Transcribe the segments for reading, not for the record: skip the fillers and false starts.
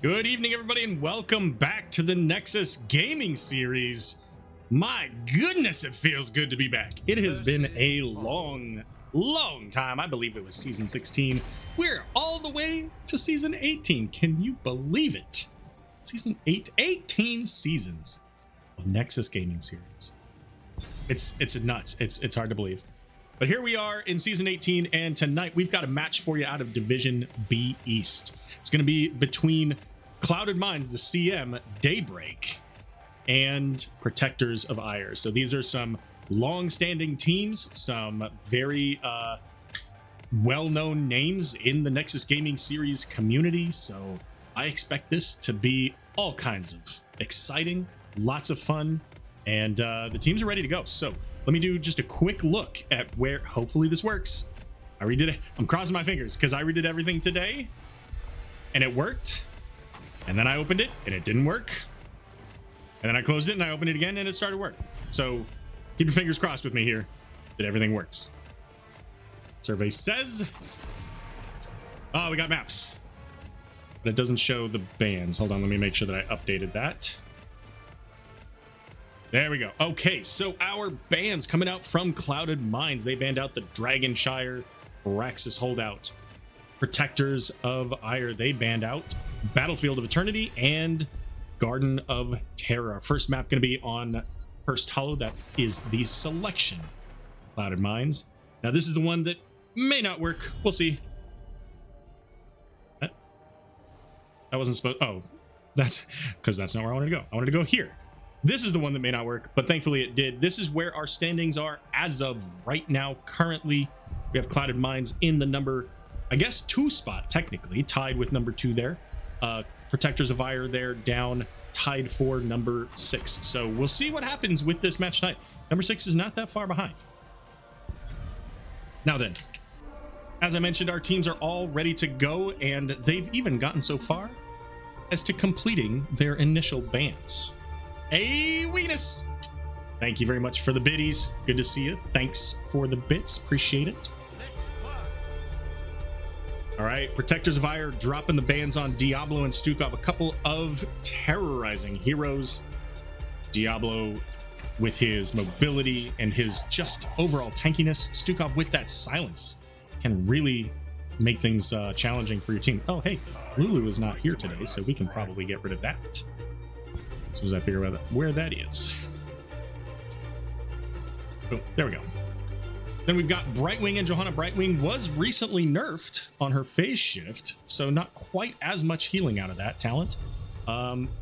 Good evening, everybody, and welcome back to the Nexus Gaming Series. My goodness, it feels good to be back. It has been a long time. I believe it was season 16. We're all the way to season 18. Can you believe it? Season 18 seasons of Nexus Gaming Series. It's nuts. It's hard to believe. But here we are in season 18, and tonight we've got a match for you out of Division B East. It's going to be between Clouded Minds, the CM, Daybreak, and Protectors of Aiur. So these are some long-standing teams, some very well-known names in the Nexus Gaming Series community. So I expect this to be all kinds of exciting, lots of fun, and the teams are ready to go. So let me do just a quick look at where hopefully this works. I redid it. I'm crossing my fingers because I redid everything today and it worked. And then I opened it and it didn't work. And then I closed it and I opened it again and it started working. So keep your fingers crossed with me here that everything works. Survey says, oh, we got maps, but it doesn't show the bands. Hold on, let me make sure that I updated that. There we go. Okay, so our bans coming out from Clouded Minds. They banned out the Dragonshire Praxis Holdout. Protectors of Aiur, they banned out Battlefield of Eternity and Garden of Terror. Our first map going to be on First Hollow. That is the selection. Clouded Minds. Now this is the one that may not work. We'll see. That wasn't supposed. Oh, that's because that's not where I wanted to go. I wanted to go here. This is the one that may not work, but thankfully it did. This is where our standings are as of right now. Currently, we have Clouded Minds in the number, I guess, 2 spot, technically, tied with number 2 there. Protectors of Aiur there, down, tied for number 6. So we'll see what happens with this match tonight. Number 6 is not that far behind. Now then, as I mentioned, our teams are all ready to go, and they've even gotten so far as to completing their initial bans. Hey, Weenus! Thank you very much for the biddies. Good to see you. Thanks for the bits. Appreciate it. All right, Protectors of Aiur dropping the bans on Diablo and Stukov. A couple of terrorizing heroes. Diablo with his mobility and his just overall tankiness. Stukov with that silence can really make things challenging for your team. Oh, hey, Lulu is not here today, so we can probably get rid of that. As soon as I figure out where that is. Boom, there we go. Then we've got Brightwing and Johanna. Brightwing was recently nerfed on her phase shift, so not quite as much healing out of that talent.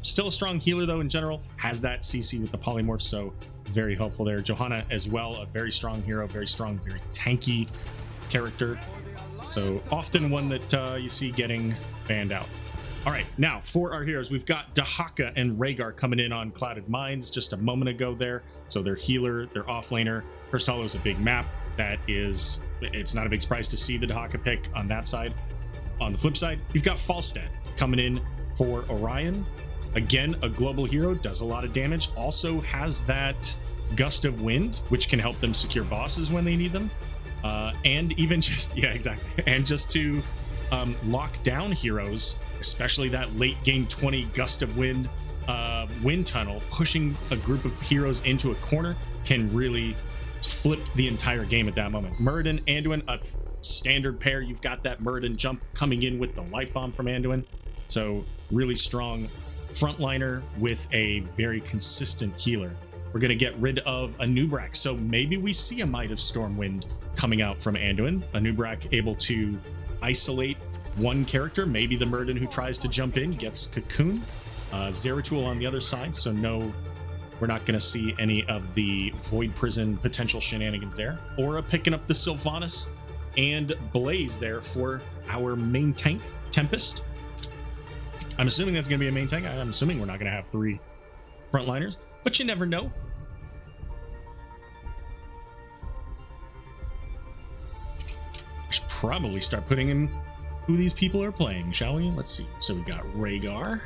Still a strong healer, though, in general. Has that CC with the polymorph, so very helpful there. Johanna as well, a very strong hero, very strong, very tanky character. So often one that you see getting banned out. All right, now for our heroes, we've got Dahaka and Rhaegar coming in on Clouded Minds just a moment ago there. So their healer, their offlaner. First Hollow is a big map. That is, it's not a big surprise to see the Dahaka pick on that side. On the flip side, you've got Falstad coming in for Orion. Again, a global hero, does a lot of damage. Also has that Gust of Wind, which can help them secure bosses when they need them. And even just, yeah, exactly. And just to lock down heroes, especially that late game 20 Gust of Wind wind tunnel, pushing a group of heroes into a corner can really flip the entire game at that moment. Muradin, Anduin, a standard pair. You've got that Muradin jump coming in with the light bomb from Anduin. So really strong frontliner with a very consistent healer. We're going to get rid of Anubrak, so maybe we see a Might of Stormwind coming out from Anduin. Anubrak able to isolate one character, maybe the Muradin who tries to jump in gets Cocoon. Zeratul on the other side, so no, we're not going to see any of the Void Prison potential shenanigans there. Aura picking up the Sylvanas and Blaze there for our main tank, Tempest. I'm assuming that's going to be a main tank. I'm assuming we're not going to have 3 frontliners, but you never know. I should probably start putting in who these people are playing, shall we? Let's see. So we got Rhaegar.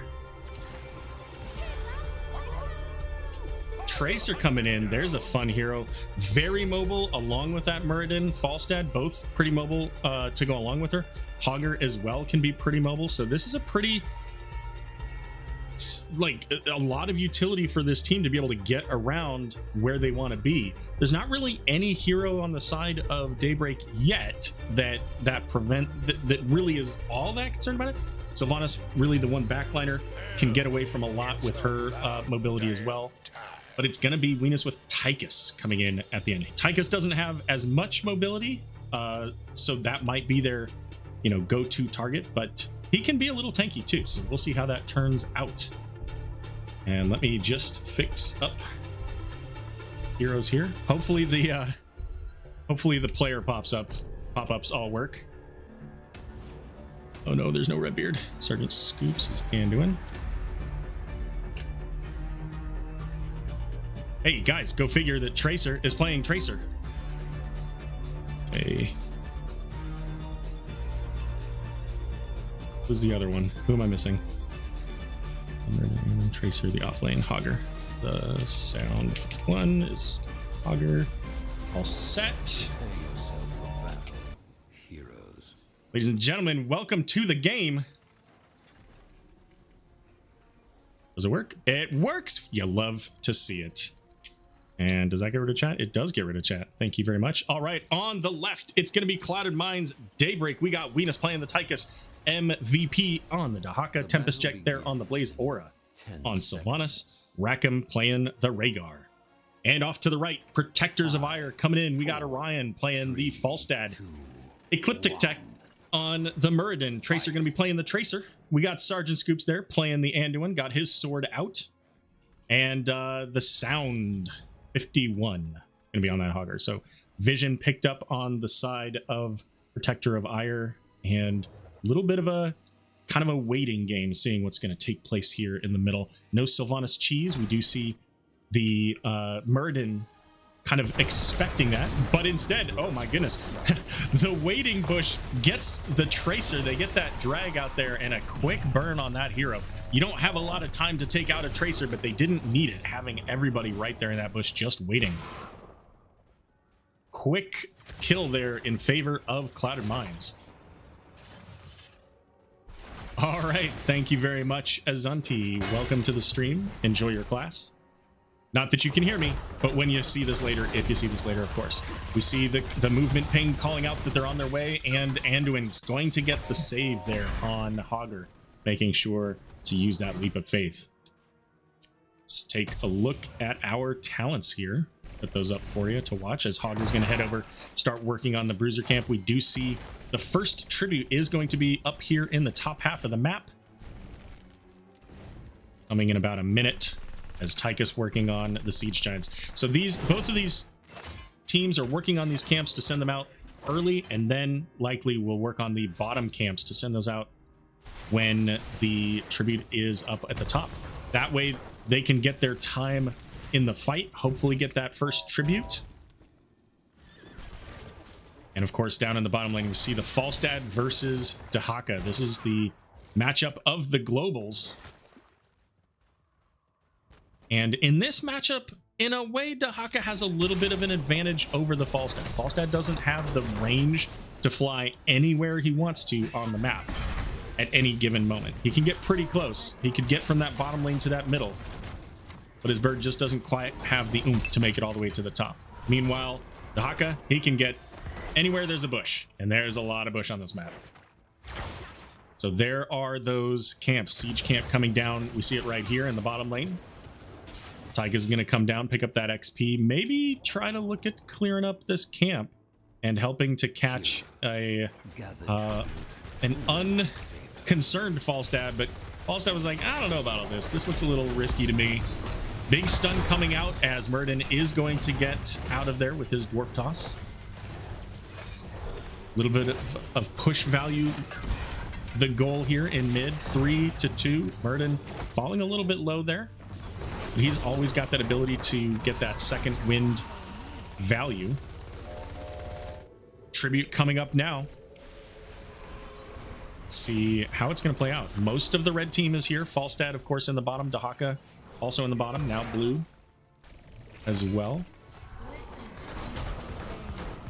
Tracer coming in. There's a fun hero. Very mobile along with that Muradin. Falstad, both pretty mobile to go along with her. Hogger as well can be pretty mobile. So this is a pretty like a lot of utility for this team to be able to get around where they want to be. There's not really any hero on the side of Daybreak yet that really is all that concerned about it. Sylvanas, really the one backliner, can get away from a lot with her mobility as well. But it's going to be Venus with Tychus coming in at the end. Tychus doesn't have as much mobility, so that might be their, go-to target, but he can be a little tanky too, so we'll see how that turns out. And let me just fix up heroes here. Hopefully the player pop-ups all work. Oh no, there's no Redbeard. Sergeant Scoops is Anduin. Hey guys, go figure that Tracer is playing Tracer. Okay. Who's the other one? Who am I missing? Tracer, the offlane, Hogger. The sound one is Hogger. All set. Ladies and gentlemen, welcome to the game. Does it work? It works! You love to see it. And does that get rid of chat? It does get rid of chat. Thank you very much. All right, on the left, it's going to be Clouded Minds Daybreak. We got Venus playing the Tychus, MVP on the Dahaka, Tempest Check there on the Blaze Aura on Sylvanas, Rackham playing the Rhaegar. And off to the right, Protectors of Aiur coming in. We got Orion playing the Falstad, Ecliptic Tech on the Muradin. Tracer going to be playing the Tracer. We got Sergeant Scoops there playing the Anduin, got his sword out. And the Sound 51 going to be on that Hogger. So Vision picked up on the side of Protector of Aiur, and a little bit of a kind of a waiting game, seeing what's going to take place here in the middle. No Sylvanas cheese. We do see the Muradin kind of expecting that, but instead, oh my goodness, the waiting bush gets the Tracer. They get that drag out there and a quick burn on that hero. You don't have a lot of time to take out a Tracer, but they didn't need it, having everybody right there in that bush just waiting. Quick kill there in favor of Clouded Minds. All right, thank you very much, Azanti. Welcome to the stream. Enjoy your class. Not that you can hear me, but when you see this later, if you see this later, of course. We see the movement ping calling out that they're on their way, and Anduin's going to get the save there on Hogger, making sure to use that leap of faith. Let's take a look at our talents here. Put those up for you to watch as Hogger's going to head over, start working on the Bruiser Camp. We do see the first tribute is going to be up here in the top half of the map. Coming in about a minute as Tychus working on the Siege Giants. So both of these teams are working on these camps to send them out early, and then likely we'll work on the bottom camps to send those out when the tribute is up at the top. That way they can get their time in the fight, hopefully get that first tribute. And of course, down in the bottom lane, we see the Falstad versus Dahaka. This is the matchup of the globals. And in this matchup, in a way, Dahaka has a little bit of an advantage over the Falstad. Falstad doesn't have the range to fly anywhere he wants to on the map at any given moment. He can get pretty close. He could get from that bottom lane to that middle, but his bird just doesn't quite have the oomph to make it all the way to the top. Meanwhile, Dahaka, he can get anywhere there's a bush, and there's a lot of bush on this map. So there are those camps. Siege camp coming down. We see it right here in the bottom lane. Tychus is going to come down, pick up that XP, maybe try to look at clearing up this camp and helping to catch an unconcerned Falstad, but Falstad was like, I don't know about all this. This looks a little risky to me. Big stun coming out as Muradin is going to get out of there with his Dwarf Toss. A little bit of push value. The goal here in mid, 3-2. Muradin falling a little bit low there. He's always got that ability to get that second wind value. Tribute coming up now. Let's see how it's going to play out. Most of the red team is here. Falstad, of course, in the bottom. Dahaka also in the bottom. Now blue as well.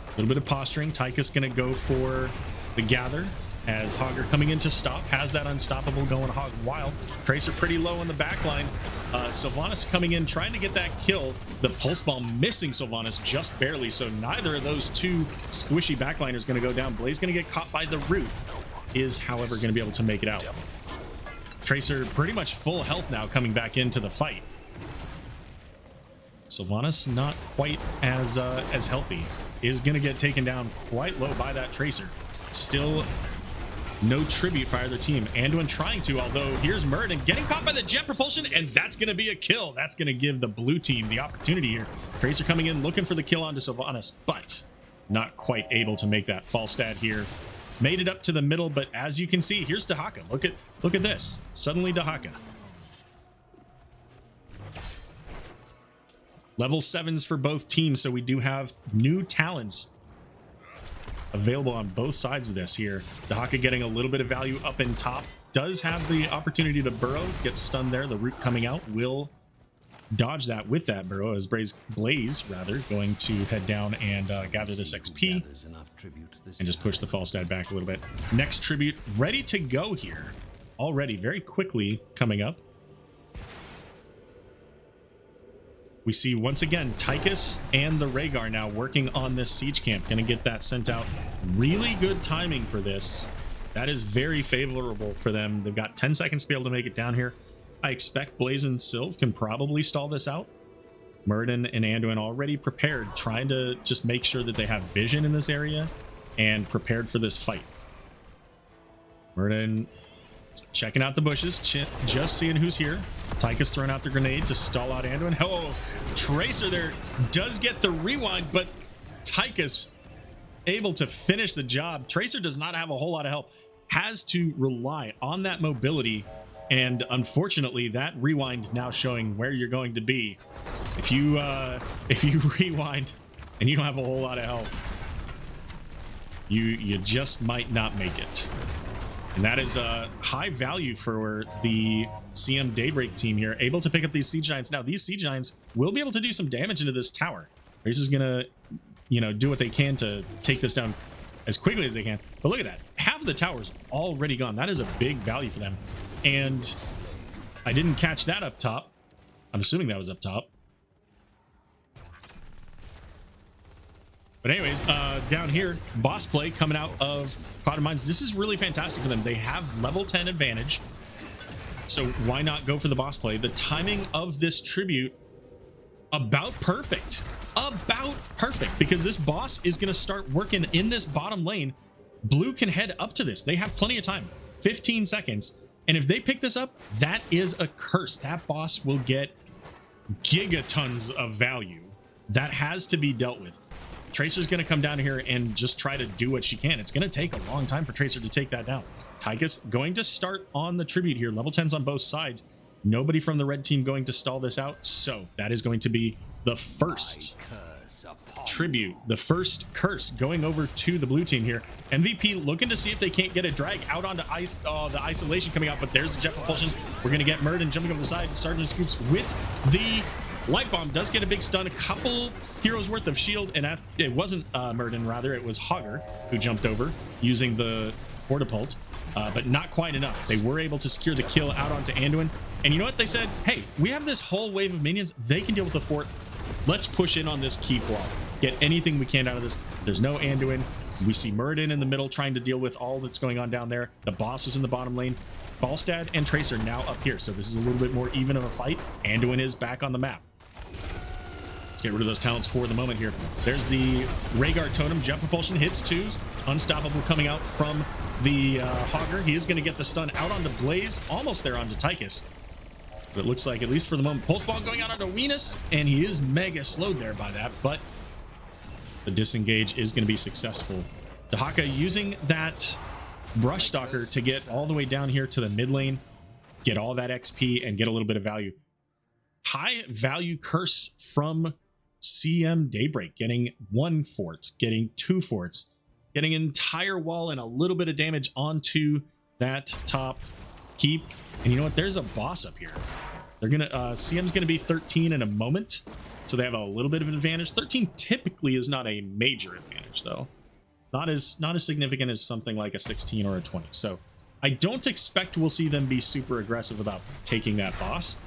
A little bit of posturing. Tychus going to go for the gather as Hogger coming in to stop, has that unstoppable going hog wild. Tracer pretty low on the back line. Sylvanas coming in, trying to get that kill. The pulse bomb missing Sylvanas just barely, so neither of those two squishy backliners going to go down. Blaze going to get caught by the root, is however going to be able to make it out. Tracer pretty much full health now coming back into the fight. Sylvanas not quite as healthy, is going to get taken down quite low by that Tracer. Still no tribute for either team. Anduin trying to, although here's Muradin getting caught by the jet propulsion, and that's going to be a kill. That's going to give the blue team the opportunity here. Tracer coming in, looking for the kill onto Sylvanas, but not quite able to make that Falstad here. Made it up to the middle, but as you can see, here's Dahaka. Look at this. Suddenly Dahaka. Level 7s for both teams, so we do have new talents available on both sides of this here. Dahaka getting a little bit of value up in top. Does have the opportunity to burrow. Gets stunned there. The root coming out will dodge that with that burrow as Blaze going to head down and gather this XP and just push the Falstad back a little bit. Next tribute ready to go here. Already very quickly coming up. We see once again Tychus and the Rhaegar now working on this siege camp. Gonna get that sent out. Really good timing for this. That is very favorable for them. They've got 10 seconds to be able to make it down here. I expect Blaze and Sylv can probably stall this out. Muradin and Anduin already prepared, trying to just make sure that they have vision in this area and prepared for this fight. Muradin checking out the bushes, just seeing who's here. Tychus throwing out the grenade to stall out Anduin. Oh, Tracer there does get the rewind, but Tychus able to finish the job. Tracer does not have a whole lot of help. Has to rely on that mobility, and unfortunately that rewind now showing where you're going to be. If you rewind and you don't have a whole lot of health, you just might not make it. And that is a high value for the CM Daybreak team here, able to pick up these Siege Giants. Now, these Siege Giants will be able to do some damage into this tower. They're just going to, do what they can to take this down as quickly as they can. But look at that. Half of the tower's already gone. That is a big value for them. And I didn't catch that up top. I'm assuming that was up top. But anyways, down here, boss play coming out of Cloud of Mines. This is really fantastic for them. They have level 10 advantage, so why not go for the boss play? The timing of this tribute, about perfect. About perfect, because this boss is going to start working in this bottom lane. Blue can head up to this. They have plenty of time, 15 seconds. And if they pick this up, that is a curse. That boss will get gigatons of value. That has to be dealt with. Tracer's going to come down here and just try to do what she can. It's going to take a long time for Tracer to take that down. Tychus going to start on the tribute here. Level 10s on both sides. Nobody from the red team going to stall this out. So that is going to be the first tribute, the first curse going over to the blue team here. MVP looking to see if they can't get a drag out onto ice. Oh, the isolation coming out, but there's the jet propulsion. We're going to get Muradin jumping over the side. Sergeant Scoops with the light bomb does get a big stun, a couple heroes worth of shield, and it wasn't Muradin, rather it was Hogger who jumped over using the Portapult, but not quite enough. They were able to secure the kill out onto Anduin, and you know what they said? Hey, we have this whole wave of minions. They can deal with the fort. Let's push in on this keep wall. Get anything we can out of this. There's no Anduin. We see Muradin in the middle trying to deal with all that's going on down there. The boss is in the bottom lane. Falstad and Tracer now up here, so this is a little bit more even of a fight. Anduin is back on the map. Let's get rid of those talents for the moment here. There's the Rhaegar Totem. Jet propulsion hits twos. Unstoppable coming out from the Hogger. He is going to get the stun out onto Blaze. Almost there onto Tychus. But it looks like, at least for the moment, Pulse Ball going out onto Venus. And he is mega slowed there by that. But the disengage is going to be successful. Dahaka using that Brush Stalker to get all the way down here to the mid lane. Get all that XP and get a little bit of value. High value curse from CM Daybreak, getting 1 fort, getting 2 forts, getting an entire wall and a little bit of damage onto that top keep. And you know what? There's a boss up here. They're gonna CM's gonna be 13 in a moment, so they have a little bit of an advantage. 13 typically is not a major advantage though. Not as significant as something like a 16 or a 20. So I don't expect we'll see them be super aggressive about taking that boss.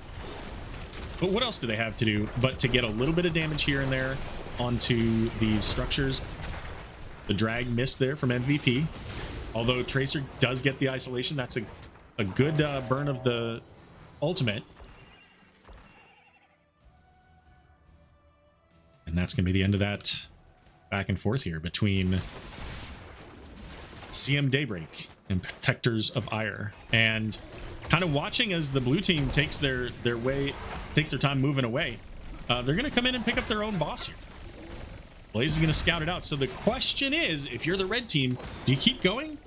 But what else do they have to do but to get a little bit of damage here and there onto these structures? The drag missed there from MVP. Although Tracer does get the isolation, that's a good burn of the ultimate. And that's going to be the end of that back and forth here between CM Daybreak and Protectors of Aiur. And kind of watching as the blue team takes their time moving away. They're going to come in and pick up their own boss here. Blaze is going to scout it out. So the question is, if you're the red team, do you keep going?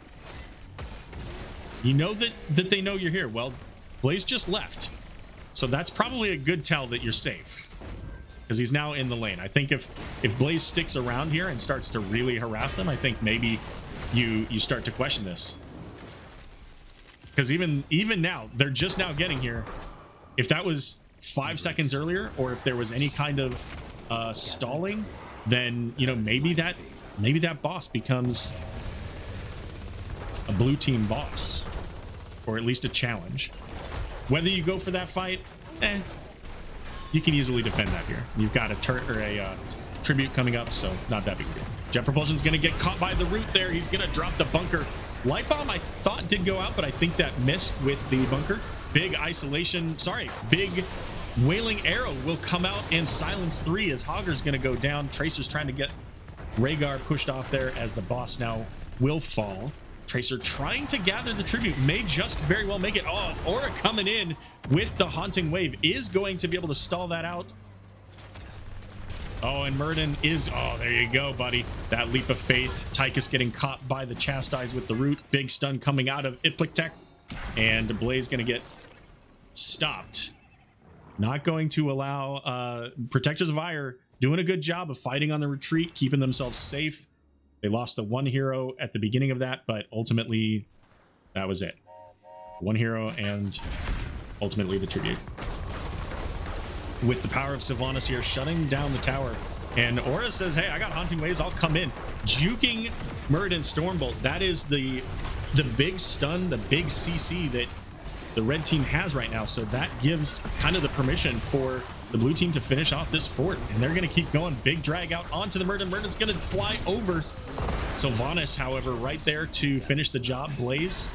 You know that they know you're here. Well, Blaze just left. So that's probably a good tell that you're safe. Because he's now in the lane. I think if Blaze sticks around here and starts to really harass them, I think maybe you start to question this. Because even now, they're just now getting here. If that was 5 seconds earlier, or if there was any kind of stalling, then maybe that boss becomes a blue team boss, or at least a challenge. Whether you go for that fight, you can easily defend that here. You've got a tribute coming up, so not that big a deal. Jet Propulsion's going to get caught by the root there. He's going to drop the bunker. Light Bomb, I thought did go out, but I think that missed with the bunker. Big isolation. Sorry, big Wailing Arrow will come out and silence 3 as Hogger's going to go down. Tracer's trying to get Rhaegar pushed off there as the boss now will fall. Tracer trying to gather the tribute, may just very well make it. Oh, Aura coming in with the Haunting Wave is going to be able to stall that out. Oh, and Murden is, oh, there you go, buddy. That leap of faith. Tychus getting caught by the Chastise with the root. Big stun coming out of Iplictech. And Blaze going to get stopped. Not going to allow Protectors of Aiur doing a good job of fighting on the retreat, keeping themselves safe. They lost the one hero at the beginning of that, but ultimately that was it. One hero and ultimately the tribute. With the power of Sylvanas here shutting down the tower. And Aura says, hey, I got Haunting Waves, I'll come in. Juking Muradin Stormbolt. That is the big stun, the big CC that the red team has right now. So that gives kind of the permission for the blue team to finish off this fort. And they're going to keep going. Big drag out onto the Muradin. Muradin's going to fly over. Sylvanas, however, right there to finish the job. Blaze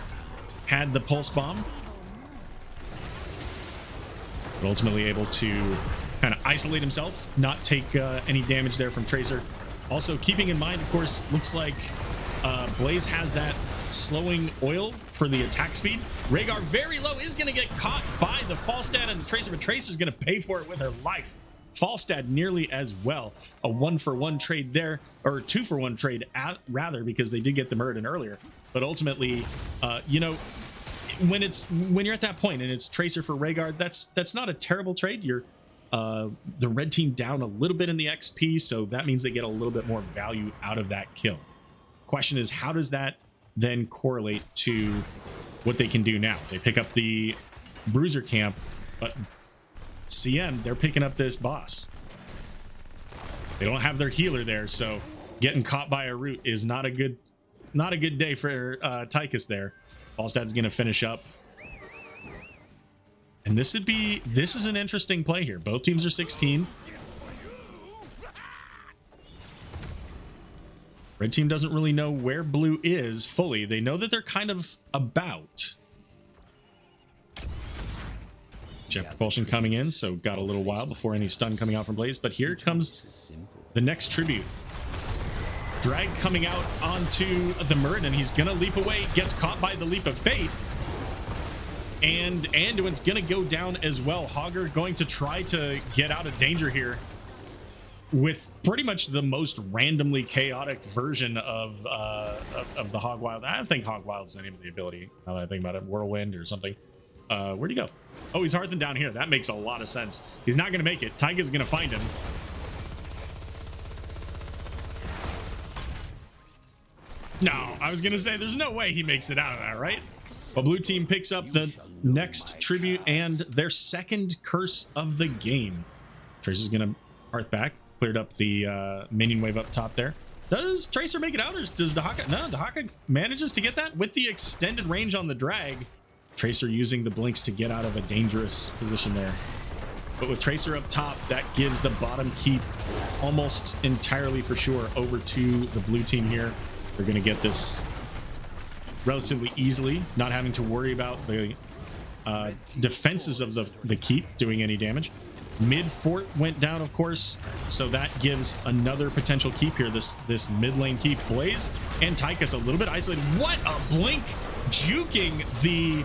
had the Pulse Bomb. But ultimately able to kind of isolate himself, not take any damage there from Tracer. Also, keeping in mind, of course, looks like Blaze has that slowing oil for the attack speed. Rhaegar very low is going to get caught by the Falstad and the Tracer, but Tracer's going to pay for it with her life. Falstad nearly as well. A 1-for-1 trade there, or a 2-for-1 trade rather, because they did get the Muradin earlier. But ultimately, when you're at that point and it's Tracer for Rhaegar, that's not a terrible trade. You're the red team down a little bit in the XP, so that means they get a little bit more value out of that kill. Question is, how does that then correlate to what they can do now? They pick up the Bruiser camp, but CM, they're picking up this boss. They don't have their healer there, so getting caught by a root is not a good day for Tychus there. Falstad's going to finish up. And this is an interesting play here. Both teams are 16. Red team doesn't really know where blue is fully. They know that they're kind of about. Jet Propulsion coming in, so got a little while before any stun coming out from Blaze. But here comes the next tribute. Drag coming out onto the Muradin. He's gonna leap away, gets caught by the leap of faith. And Anduin's gonna go down as well. Hogger going to try to get out of danger here with pretty much the most randomly chaotic version of the Hogwild. I don't think Hogwild's the name of the ability, now that I think about it. Whirlwind or something. Where'd he go? Oh, he's Hearthen down here. That makes a lot of sense. He's not gonna make it. Taiga's gonna find him. No, I was gonna say there's no way he makes it out of that, right? Well, blue team picks up the next tribute and their second curse of the game. Tracer's gonna Hearth back, cleared up the minion wave up top there. Does Tracer make it out, or does Dahaka? No, Dahaka manages to get that with the extended range on the drag. Tracer using the blinks to get out of a dangerous position there. But with Tracer up top, that gives the bottom keep almost entirely for sure over to the blue team here. They're going to get this relatively easily, not having to worry about the defenses of the keep doing any damage. Mid fort went down, of course, so that gives another potential keep here. This mid lane keep. Blaze and Tychus a little bit isolated. What a blink, juking the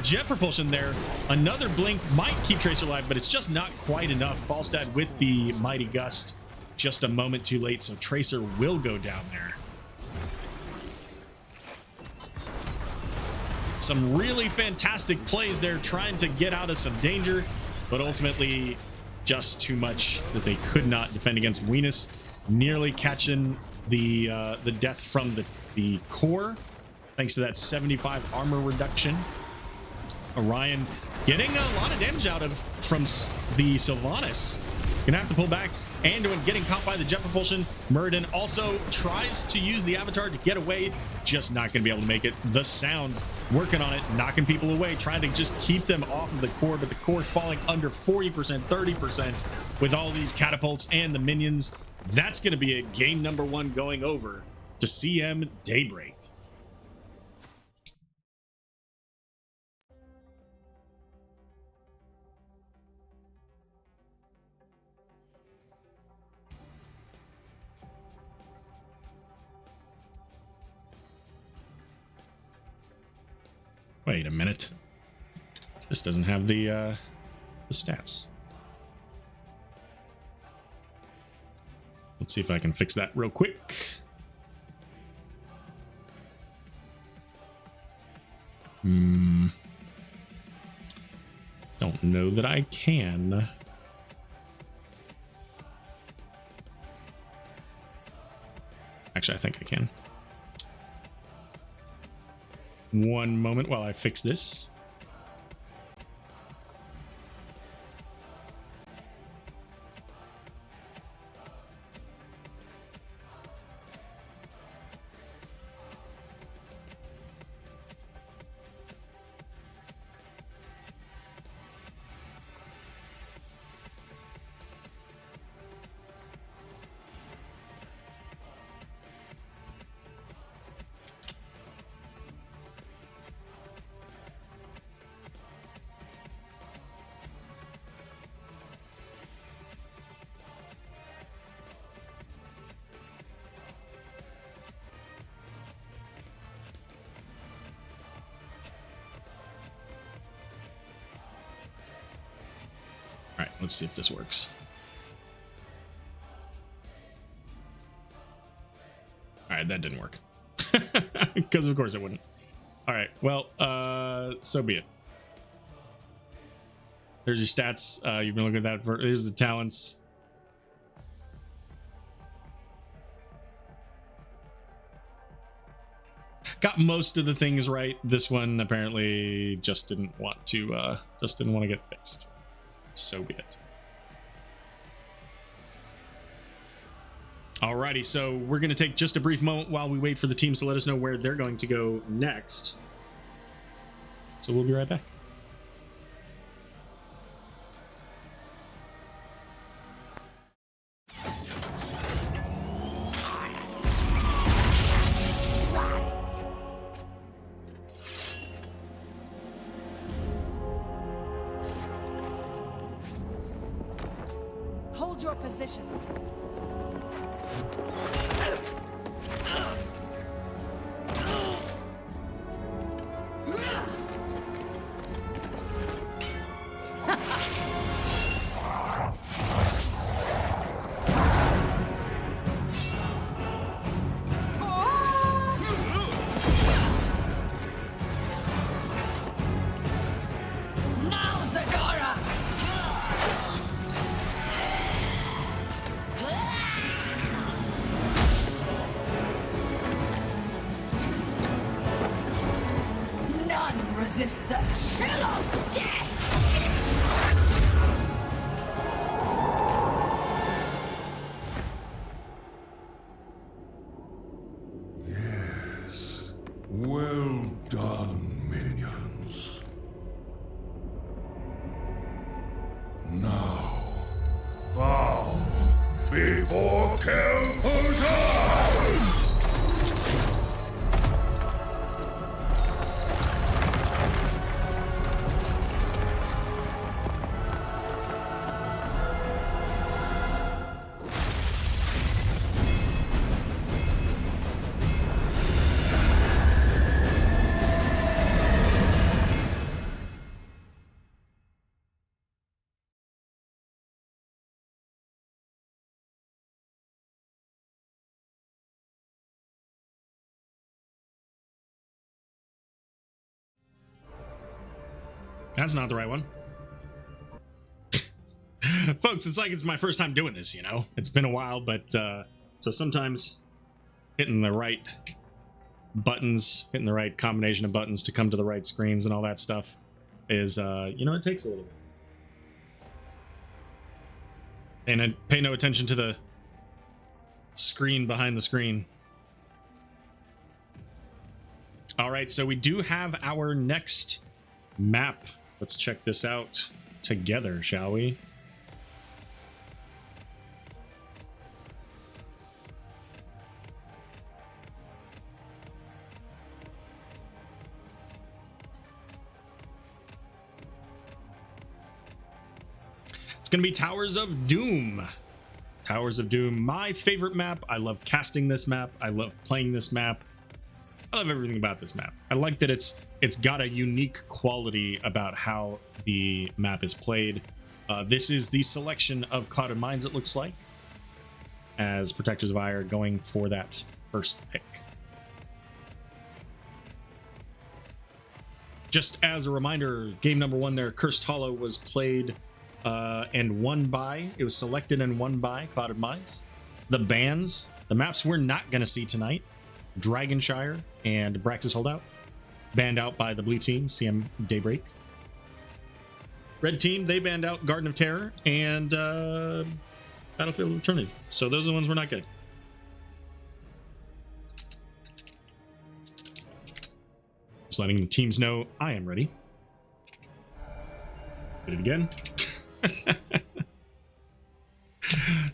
jet propulsion there. Another blink might keep Tracer alive, but it's just not quite enough. Falstad with the mighty gust just a moment too late, so Tracer will go down there. Some really fantastic plays there, trying to get out of some danger, but ultimately just too much that they could not defend against. Venus nearly catching the death from the core, thanks to that 75 armor reduction. Orion getting a lot of damage out of from the Sylvanas. Gonna have to pull back. Anduin getting caught by the jet propulsion. Muradin also tries to use the avatar to get away, just not gonna be able to make it. The sound working on it, knocking people away, trying to just keep them off of the core, but the core falling under 40%, 30% with all these catapults and the minions. That's gonna be a game number 1 going over to CM Daybreak. Wait a minute. This doesn't have the stats. Let's see if I can fix that real quick. Don't know that I can. Actually, I think I can. One moment while I fix this. All right, let's see if this works. All right, that didn't work. Because of course it wouldn't. All right, well, so be it. There's your stats. You've been looking at that. Here's the talents. Got most of the things right. This one apparently just didn't want to get fixed. So be it. Alrighty, so we're going to take just a brief moment while we wait for the teams to let us know where they're going to go next. So we'll be right back. Hold your positions. Resist the chill of death! Well done, minions. Now, bow before Kel'Thuz's eyes! That's not the right one. Folks, it's like it's my first time doing this, you know? It's been a while, but so sometimes hitting the right buttons, hitting the right combination of buttons to come to the right screens and all that stuff is, you know, it takes a little bit. And I pay no attention to the screen behind the screen. All right, so we do have our next map. Let's check this out together, shall we? It's gonna be Towers of Doom. Towers of Doom, my favorite map. I love casting this map. I love playing this map. I love everything about this map. I like that it's got a unique quality about how the map is played. This is the selection of Clouded Mines, it looks like, as Protectors of Aiur going for that first pick. Just as a reminder, game number 1 there, Cursed Hollow, was played and won by, it was selected and won by Clouded Mines. The bans, the maps we're not going to see tonight, Dragonshire and Braxis Holdout, banned out by the blue team, CM Daybreak. Red team, they banned out Garden of Terror and Battlefield of Eternity. So those are the ones we're not getting. Just letting the teams know I am ready. Did it again.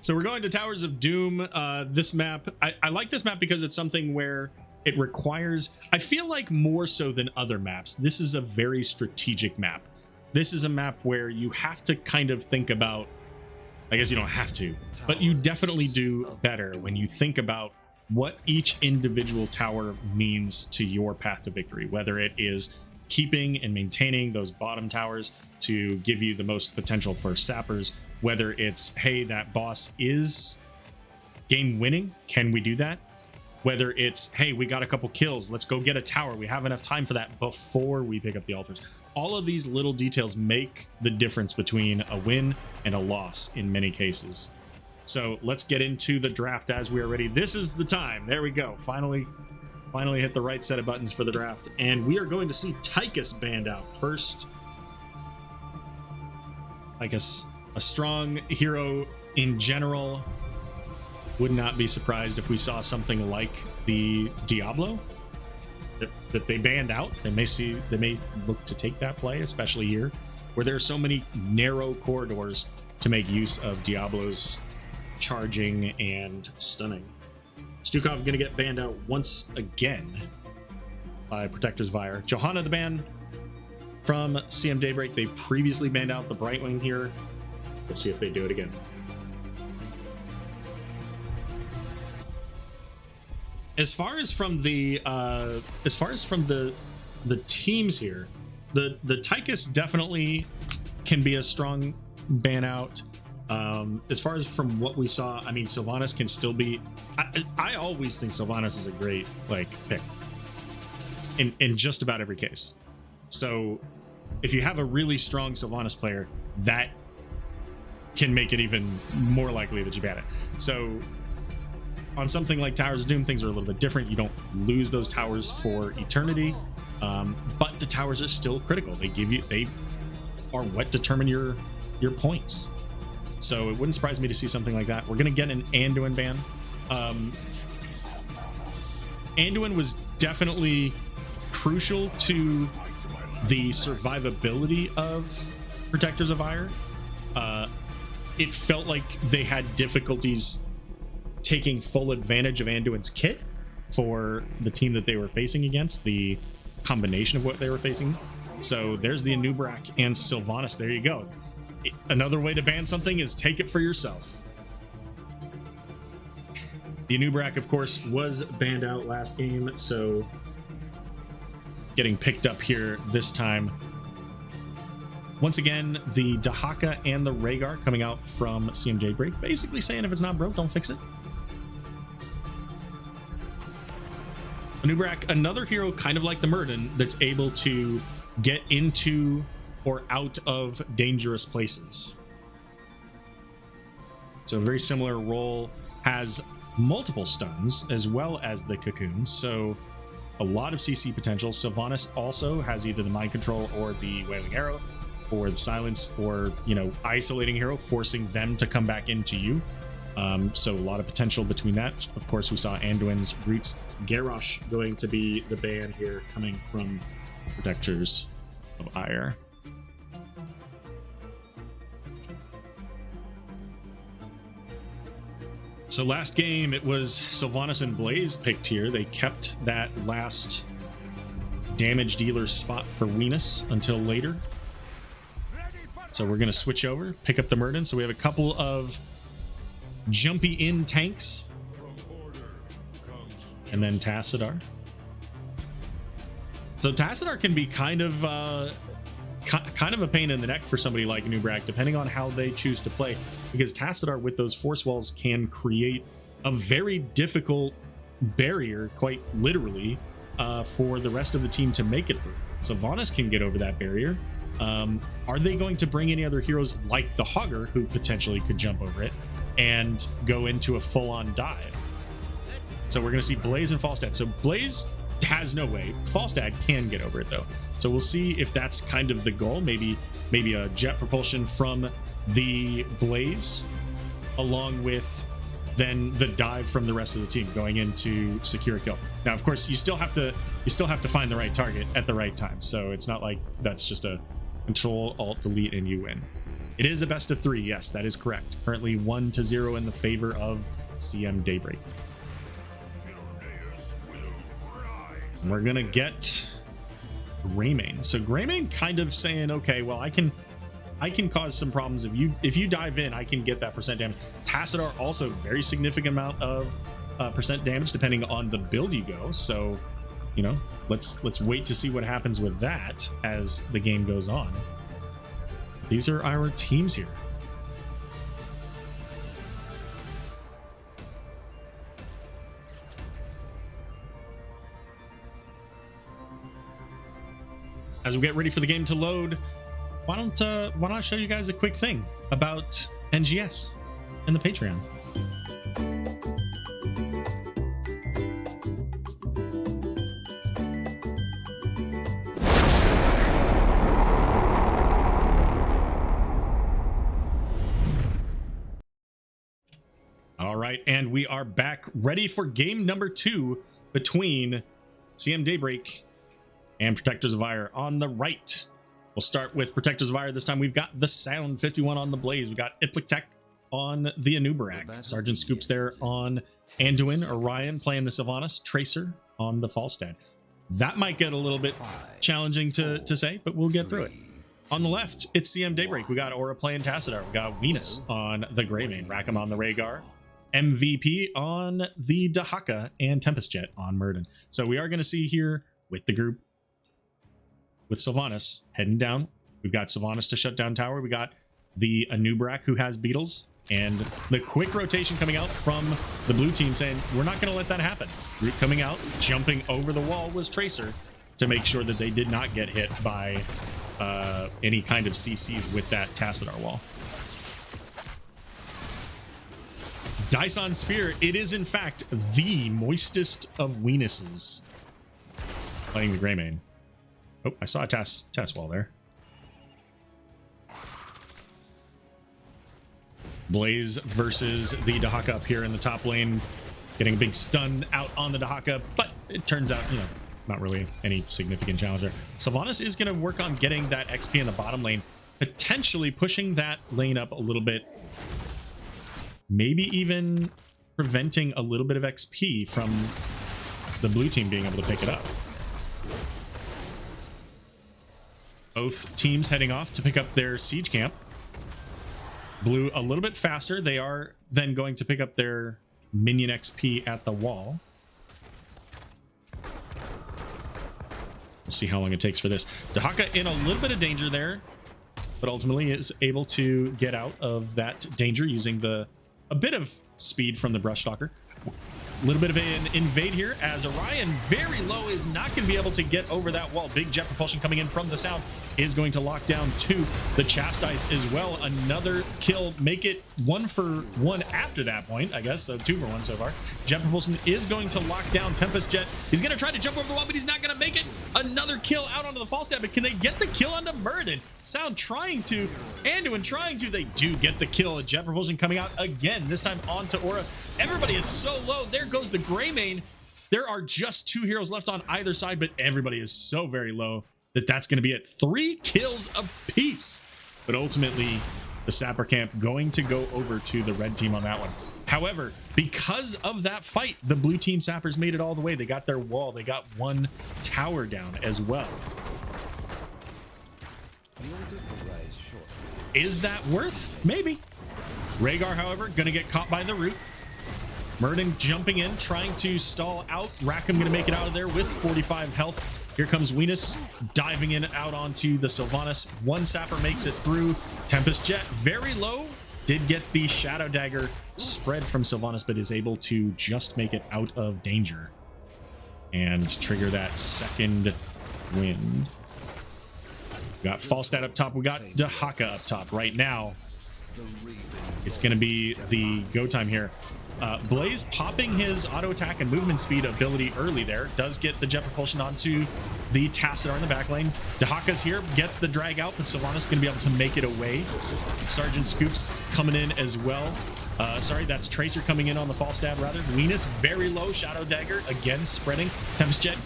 So we're going to Towers of Doom. This map, I like this map because it's something where it requires, I feel like more so than other maps, this is a very strategic map. This is a map where you have to kind of think about, I guess you don't have to, but you definitely do better when you think about what each individual tower means to your path to victory, whether it is keeping and maintaining those bottom towers to give you the most potential for sappers, whether it's, hey, that boss is game winning, can we do that? Whether it's, hey, we got a couple kills, let's go get a tower, we have enough time for that before we pick up the altars. All of these little details make the difference between a win and a loss in many cases. So let's get into the draft as we are ready. This is the time. There we go. Finally hit the right set of buttons for the draft. And we are going to see Tychus banned out first. Tychus, a strong hero in general. Would not be surprised if we saw something like the Diablo that they banned out. They may look to take that play, especially here, where there are so many narrow corridors to make use of Diablo's charging and stunning. Stukov gonna get banned out once again by Protectors of Aiur. Johanna the ban from CM Daybreak. They previously banned out the Brightwing here. We'll see if they do it again. As far as from the teams here, the Tychus definitely can be a strong ban out. As far as from what we saw, I mean, Sylvanas can still be. I always think Sylvanas is a great pick in just about every case. So if you have a really strong Sylvanas player, that can make it even more likely that you ban it. So on something like Towers of Doom, things are a little bit different. You don't lose those towers for eternity, but the towers are still critical. They are what determine your points. So it wouldn't surprise me to see something like that. We're gonna get an Anduin ban. Anduin was definitely crucial to the survivability of Protectors of Aiur. It felt like they had difficulties taking full advantage of Anduin's kit for the team that they were facing against, the combination of what they were facing. So there's the Anub'arak and Sylvanas. There you go. Another way to ban something is take it for yourself. The Anub'arak, of course, was banned out last game, so getting picked up here this time. Once again, the Dahaka and the Rhaegar coming out from CM Daybreak, basically saying if it's not broke, don't fix it. Anub'arak, another hero kind of like the Murden that's able to get into or out of dangerous places. So a very similar role, has multiple stuns as well as the cocoon, so a lot of CC potential. Sylvanas also has either the mind control or the wailing arrow, or the silence, or, you know, isolating hero, forcing them to come back into you. So a lot of potential between that. Of course, we saw Anduin's roots. Garrosh going to be the ban here, coming from Protectors of Aiur. So last game, it was Sylvanas and Blaze picked here. They kept that last damage dealer spot for Venus until later. So we're going to switch over, pick up the Murden. So we have a couple of jumpy in tanks. And then Tassadar. So Tassadar can be kind of a pain in the neck for somebody like Anub'arak, depending on how they choose to play. Because Tassadar with those force walls can create a very difficult barrier, quite literally, for the rest of the team to make it through. Sylvanas can get over that barrier. Are they going to bring any other heroes like the Hogger, who potentially could jump over it and go into a full-on dive? So we're going to see Blaze and Falstad. So Blaze has no way. Falstad can get over it, though. So we'll see if that's kind of the goal. Maybe a jet propulsion from the Blaze, along with then the dive from the rest of the team going in to secure a kill. Now, of course, you still have to find the right target at the right time. So it's not like that's just a Control, Alt, Delete, and you win. It is a best of 3. Yes, that is correct. Currently 1-0 in the favor of CM Daybreak. And we're gonna get Greymane. So Greymane kind of saying, okay, well, I can cause some problems if you dive in. I can get that percent damage. Tassadar also very significant amount of percent damage depending on the build you go. So, you know, let's wait to see what happens with that as the game goes on. These are our teams here. As we get ready for the game to load, why don't I show you guys a quick thing about NGS and the Patreon. All right, and we are back ready for game number 2 between CM Daybreak and Protectors of Aiur. On the right, we'll start with Protectors of Aiur. This time we've got the Sound 51 on the Blaze. We've got Iplictech on the Anub'arak. Sergeant Scoops there on Anduin. Orion playing the Sylvanas. Tracer on the Falstad. That might get a little bit challenging to say, but we'll get through it. On the left, it's CM Daybreak. We got Aura playing Tassadar. We got Venus on the Greymane. Rackham on the Rhaegar. MVP on the Dahaka. And Tempest Jet on Murden. So we are going to see here with the group, with Sylvanas heading down. We've got Sylvanas to shut down tower. We got the Anub'arak who has beetles, and the quick rotation coming out from the blue team saying, we're not going to let that happen. Root coming out, jumping over the wall was Tracer to make sure that they did not get hit by any kind of CCs with that Tassadar wall. Dyson Sphere, it is in fact the moistest of Venuses. Playing the Greymane. Oh, I saw a task wall there. Blaze versus the Dahaka up here in the top lane. getting a big stun out on the Dahaka, but it turns out, you know, not really any significant challenger. Sylvanas is going to work on getting that XP in the bottom lane, potentially pushing that lane up a little bit, maybe even preventing a little bit of XP from the blue team being able to pick it up. Both teams heading off to pick up their siege camp. Blue a little bit faster. They are then going to pick up their minion XP at the wall. We'll see how long it takes for this. Dahaka in a little bit of danger there, but ultimately is able to get out of that danger using a bit of speed from the Brush Stalker. A little bit of an invade here as Orion, very low, is not going to be able to get over that wall. Big jet propulsion coming in from the south is going to lock down to the Chastise as well. Another kill, make it 1 for 1 after that point, I guess. So 2 for 1 so far. Jet propulsion is going to lock down Tempest Jet. He's going to try to jump over the wall, but he's not going to make it. Another kill out onto the false stab, but can they get the kill onto Muradin? Sound trying to, Anduin trying to. They do get the kill. A jet propulsion coming out again, this time onto Aura. Everybody is so low. There goes the Greymane. There are just 2 heroes left on either side, but everybody is so very low that that's going to be at 3 kills apiece. But ultimately, the Sapper camp going to go over to the red team on that one. However, because of that fight, the blue team Sappers made it all the way. They got their wall. They got 1 tower down as well. Is that worth? Maybe. Rhaegar, however, going to get caught by the root. Muradin jumping in, trying to stall out. Rackham going to make it out of there with 45 health. Here comes Venus diving in out onto the Sylvanas. 1 Sapper makes it through. Tempest Jet very low. Did get the Shadow Dagger spread from Sylvanas, but is able to just make it out of danger and trigger that second wind. We got Falstad up top. We got Dahaka up top. Right now, it's going to be the go time here. Blaze popping his auto attack and movement speed ability early there. Does get the jet propulsion onto the Tassadar in the back lane. Dahaka's here, gets the drag out, but Sylvanas going to be able to make it away. Sergeant Scoops coming in as well. Sorry, that's Tracer coming in on the false stab rather. Venus very low, Shadow Dagger again spreading. Tempest Jet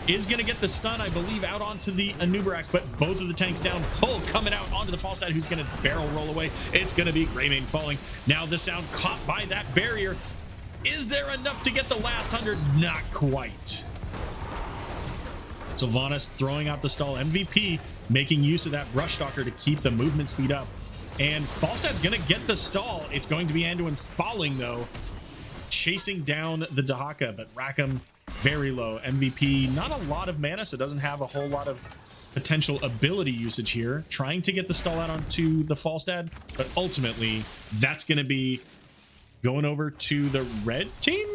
is going to get the stun, I believe, out onto the Anubarak, but both of the tanks down. Pull coming out onto the Falstad, who's going to barrel roll away. It's going to be Greymane falling. Now the Sound caught by that barrier. Is there enough to get the last 100? Not quite. Sylvanas throwing out the stall. MVP making use of that Brush Stalker to keep the movement speed up. And Falstad's going to get the stall. It's going to be Anduin falling, though, chasing down the Dahaka, but Rackham very low. MVP, not a lot of mana, so doesn't have a whole lot of potential ability usage here. Trying to get the stall out onto the Falstad, but ultimately that's going to be going over to the red team?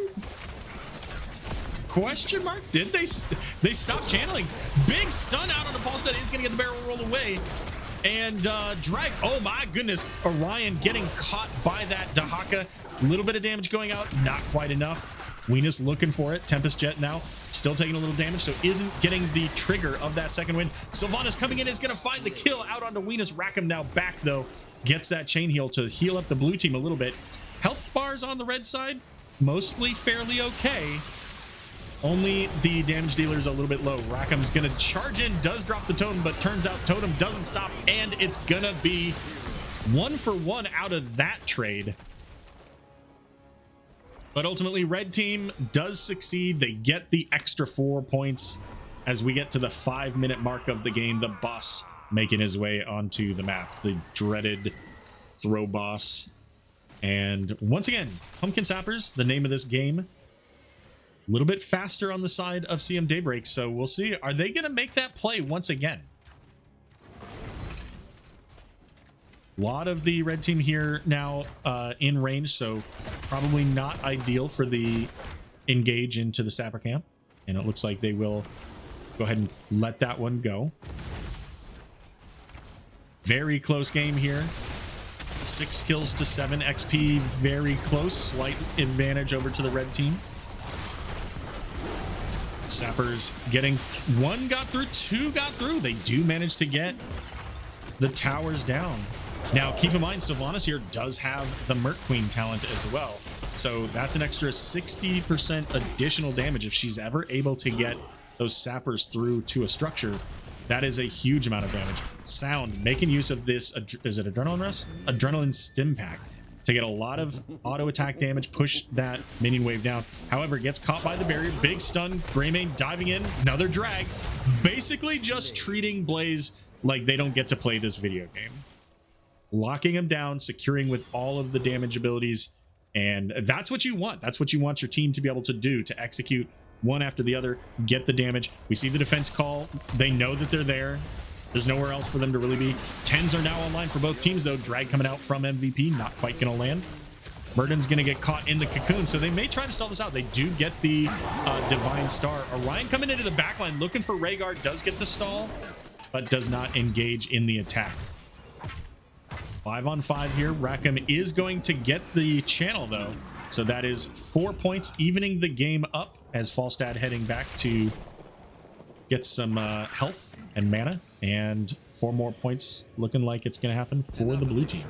Question mark? Did they stop channeling? Big stun out on the Falstad. He's going to get the barrel roll away. And drag. Oh my goodness. Orion getting caught by that Dahaka. A little bit of damage going out. Not quite enough. Venus looking for it. Tempest Jet now still taking a little damage, so isn't getting the trigger of that second win. Sylvanas coming in is going to find the kill out onto Venus. Rackham now back, though. Gets that chain heal to heal up the blue team a little bit. Health bars on the red side, mostly fairly okay. Only the damage dealer is a little bit low. Rackham's going to charge in, does drop the totem, but turns out totem doesn't stop, and it's going to be 1 for 1 out of that trade. But ultimately, red team does succeed. They get the extra 4 points as we get to the 5-minute mark of the game. The boss making his way onto the map. The dreaded throw boss. And once again, Pumpkin Sappers, the name of this game. A little bit faster on the side of CM Daybreak. So we'll see. Are they going to make that play once again? A lot of the red team here now in range, so probably not ideal for the engage into the Sapper camp. And it looks like they will go ahead and let that one go. Very close game here. 6 kills to 7 XP, very close. Slight advantage over to the red team. Sappers getting 1 got through, 2 got through. They do manage to get the towers down. Now, keep in mind, Sylvanas here does have the Merc Queen talent as well. So that's an extra 60% additional damage if she's ever able to get those sappers through to a structure. That is a huge amount of damage. Sound making use of this, is it Adrenaline Rush? Adrenaline Stim Pack to get a lot of auto attack damage, push that minion wave down. However, gets caught by the barrier, big stun, Greymane diving in, another drag, basically just treating Blaze like they don't get to play this video game. Locking him down, securing with all of the damage abilities, and that's what you want. That's what you want your team to be able to do, to execute one after the other, get the damage. We see the defense call. They know that they're there. There's nowhere else for them to really be. 10s are now online for both teams, though. Drag coming out from MVP, not quite going to land. Murden's going to get caught in the cocoon, so they may try to stall this out. They do get the Divine Star. Orion coming into the backline, looking for Rhaegar, does get the stall, but does not engage in the attack. 5-on-5 here. Rackham is going to get the channel, though. So that is 4 points, evening the game up as Falstad heading back to get some health and mana, and 4 more points looking like it's going to happen for the blue team.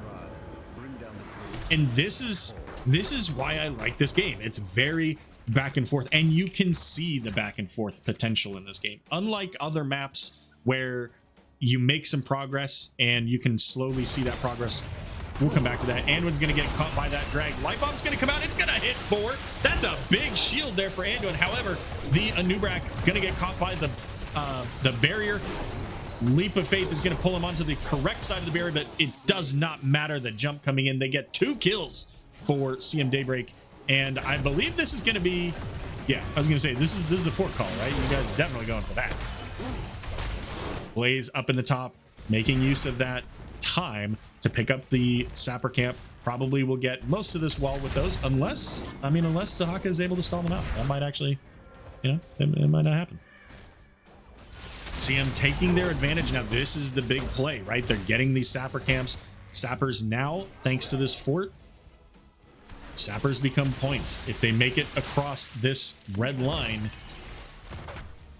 And this is why I like this game. It's very back and forth, and you can see the back and forth potential in this game. Unlike other maps where you make some progress and you can slowly see that progress. We'll come back to that. Anduin's going to get caught by that drag. Light Bomb's going to come out. It's going to hit 4. That's a big shield there for Anduin. However, the Anubrak going to get caught by the barrier. Leap of Faith is going to pull him onto the correct side of the barrier, but it does not matter. The jump coming in. They get 2 kills for CM Daybreak. And I believe this is going to be, yeah, I was going to say, this is the fort call, right? You guys are definitely going for that. Blaze up in the top, making use of that time to pick up the sapper camp. Probably will get most of this wall with those, unless Dahaka is able to stall them out. That might actually, you know, it might not happen. See him taking their advantage. Now this is the big play, right? They're getting these sapper camps. Sappers now, thanks to this fort, sappers become points. If they make it across this red line,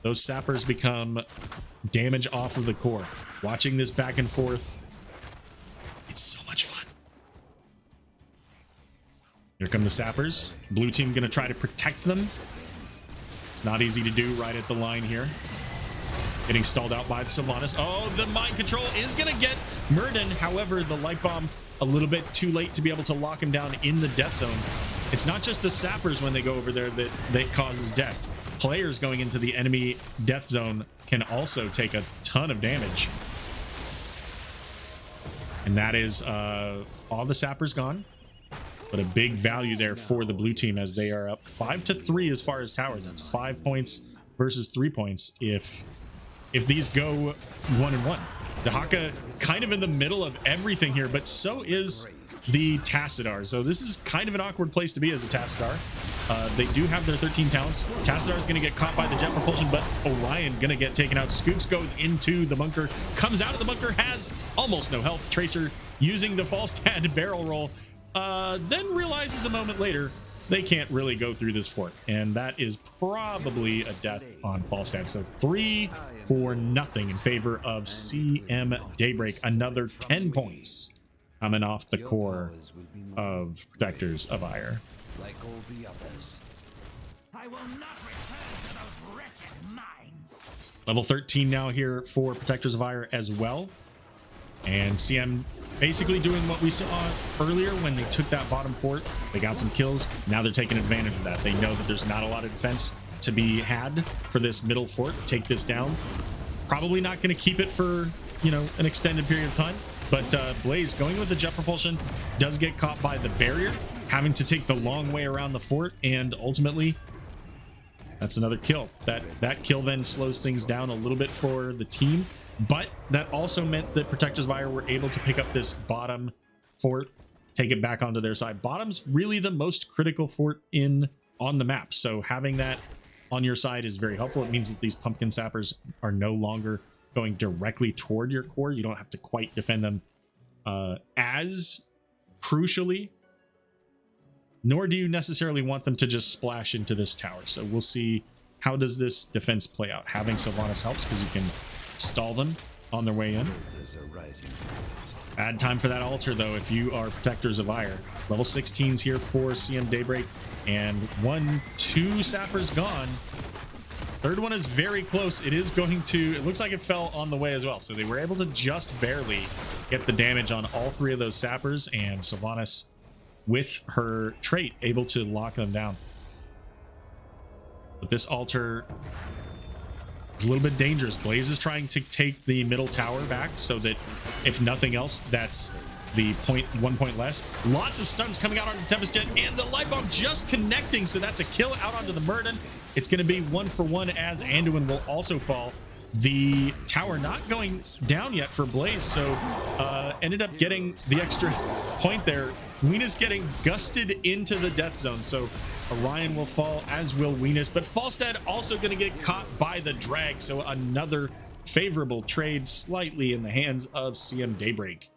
those sappers become damage off of the core. Watching this back and forth, it's so much fun. Here come the sappers. Blue team gonna try to protect them. It's not easy to do right at the line here. Getting stalled out by Sylvanas. Oh, the mind control is gonna get Murden. However, the light bomb a little bit too late to be able to lock him down in the death zone. It's not just the sappers when they go over there that causes death. Players going into the enemy death zone can also take a ton of damage. And that is all the sappers gone, but a big value there for the blue team as they are up 5-3 as far as towers. That's 5 points versus 3 points if these go 1-1. Dahaka kind of in the middle of everything here, but so is the Tassadar. So this is kind of an awkward place to be as a Tassadar. They do have their 13 talents. Tassadar is going to get caught by the jet propulsion, but Orion going to get taken out. Scoops goes into the bunker, comes out of the bunker, has almost no health. Tracer using the Falstad barrel roll, then realizes a moment later they can't really go through this fort, and that is probably a death on Falstad. So 3-0 in favor of CM Daybreak. Another 10 points coming off the core of Protectors of Aiur. Like all the others. I will not return to those wretched mines. Level 13 now here for Protectors of Aiur as well. And CM basically doing what we saw earlier when they took that bottom fort. They got some kills. Now they're taking advantage of that. They know that there's not a lot of defense to be had for this middle fort. Take this down. Probably not going to keep it for, you know, an extended period of time. But Blaze going with the jet propulsion does get caught by the barrier, having to take the long way around the fort, and ultimately that's another kill. That kill then slows things down a little bit for the team, but that also meant that Protectors of Aiur were able to pick up this bottom fort, take it back onto their side. Bottom's really the most critical fort on the map, so having that on your side is very helpful. It means that these pumpkin sappers are no longer going directly toward your core. You don't have to quite defend them as crucially, nor do you necessarily want them to just splash into this tower. So we'll see, how does this defense play out? Having Sylvanas helps because you can stall them on their way in. Bad time for that altar, though, if you are Protectors of Aiur. Level 16s here for CM Daybreak, and 2 sappers gone. Third one is very close. It is going to, it looks like it fell on the way as well. So they were able to just barely get the damage on all 3 of those sappers, and Sylvanas, with her trait, able to lock them down. But this altar is a little bit dangerous. Blaze is trying to take the middle tower back so that if nothing else, that's the 1 point less. Lots of stuns coming out onto Tempest Jet, and the light bomb just connecting, so that's a kill out onto the Murden. It's going to be 1 for 1 as Anduin will also fall. The tower not going down yet for Blaze, so ended up getting the extra point there. Weenus getting gusted into the death zone, so Orion will fall, as will Weenus, but Falstad also going to get caught by the drag, so another favorable trade slightly in the hands of CM Daybreak.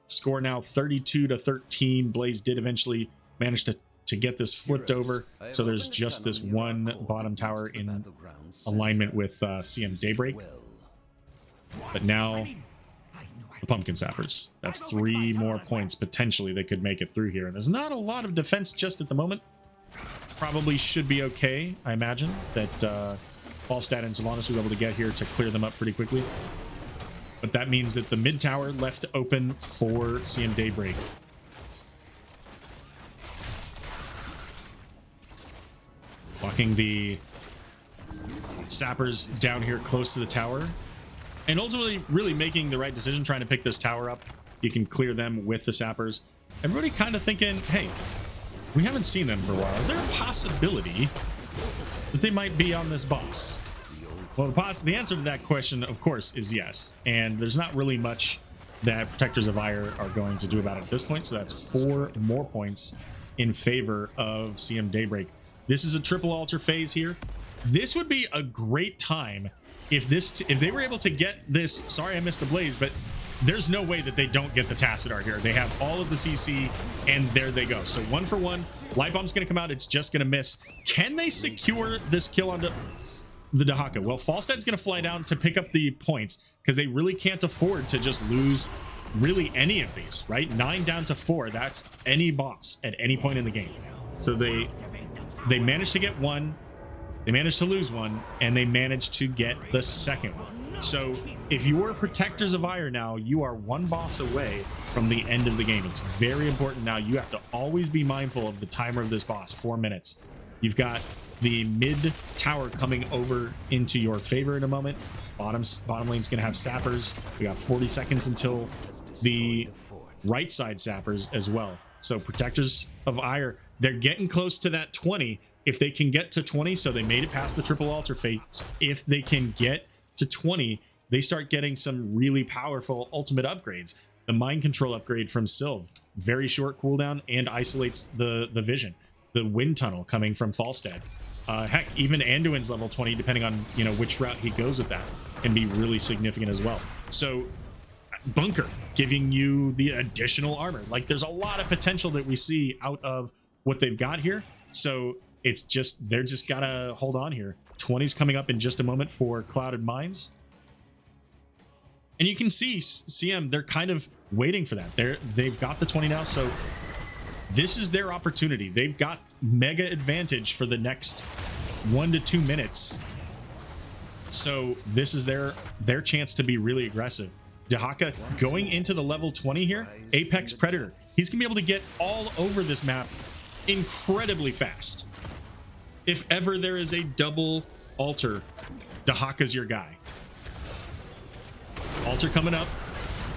Score now 32-13. Blaze did eventually manage to get this flipped over, so there's just this one bottom tower in alignment with CM Daybreak. But now the Pumpkin Sappers, that's 3 more points potentially they could make it through here, and there's not a lot of defense just at the moment. Probably should be okay, I imagine, that Falstad and Sylvanas will be able to get here to clear them up pretty quickly. But that means that the mid tower left open for CM Daybreak. Blocking the sappers down here close to the tower, and ultimately really making the right decision, trying to pick this tower up. You can clear them with the sappers. Everybody kind of thinking, hey, we haven't seen them for a while. Is there a possibility that they might be on this boss? Well, the answer to that question, of course, is yes. And there's not really much that Protectors of Aiur are going to do about it at this point. So that's 4 more points in favor of CM Daybreak. This is a triple altar phase here. This would be a great time if they were able to get this. Sorry, I missed the Blaze, but there's no way that they don't get the Tassadar here. They have all of the CC, and there they go. So 1 for 1. Light Bomb's going to come out. It's just going to miss. Can they secure this kill onto the Dahaka? Well, Falstad's going to fly down to pick up the points because they really can't afford to just lose really any of these, right? 9 down to 4. That's any boss at any point in the game. So they managed to get 1, they managed to lose 1, and they managed to get the second one. So if you are Protectors of Aiur now, you are 1 boss away from the end of the game. It's very important now. You have to always be mindful of the timer of this boss, 4 minutes. You've got the mid tower coming over into your favor in a moment. Bottom lane's gonna have sappers. We got 40 seconds until the right side sappers as well. So Protectors of Aiur, they're getting close to that 20. If they can get to 20, so they made it past the triple altar phase. If they can get to 20, they start getting some really powerful ultimate upgrades. The mind control upgrade from Sylv, very short cooldown and isolates the vision. The wind tunnel coming from Falstad. Heck, even Anduin's level 20, depending on which route he goes with that, can be really significant as well. So Bunker giving you the additional armor. Like, there's a lot of potential that we see out of what they've got here. So it's just, they're just gotta hold on here. 20's coming up in just a moment for Clouded Minds. And you can see CM, they're kind of waiting for that. They've got the 20 now, so this is their opportunity. They've got mega advantage for the next 1 to 2 minutes. So this is their chance to be really aggressive. Dahaka going into the level 20 here. Apex Predator. He's gonna be able to get all over this map incredibly fast. If ever there is a double altar, Dahaka's your guy. Altar coming up.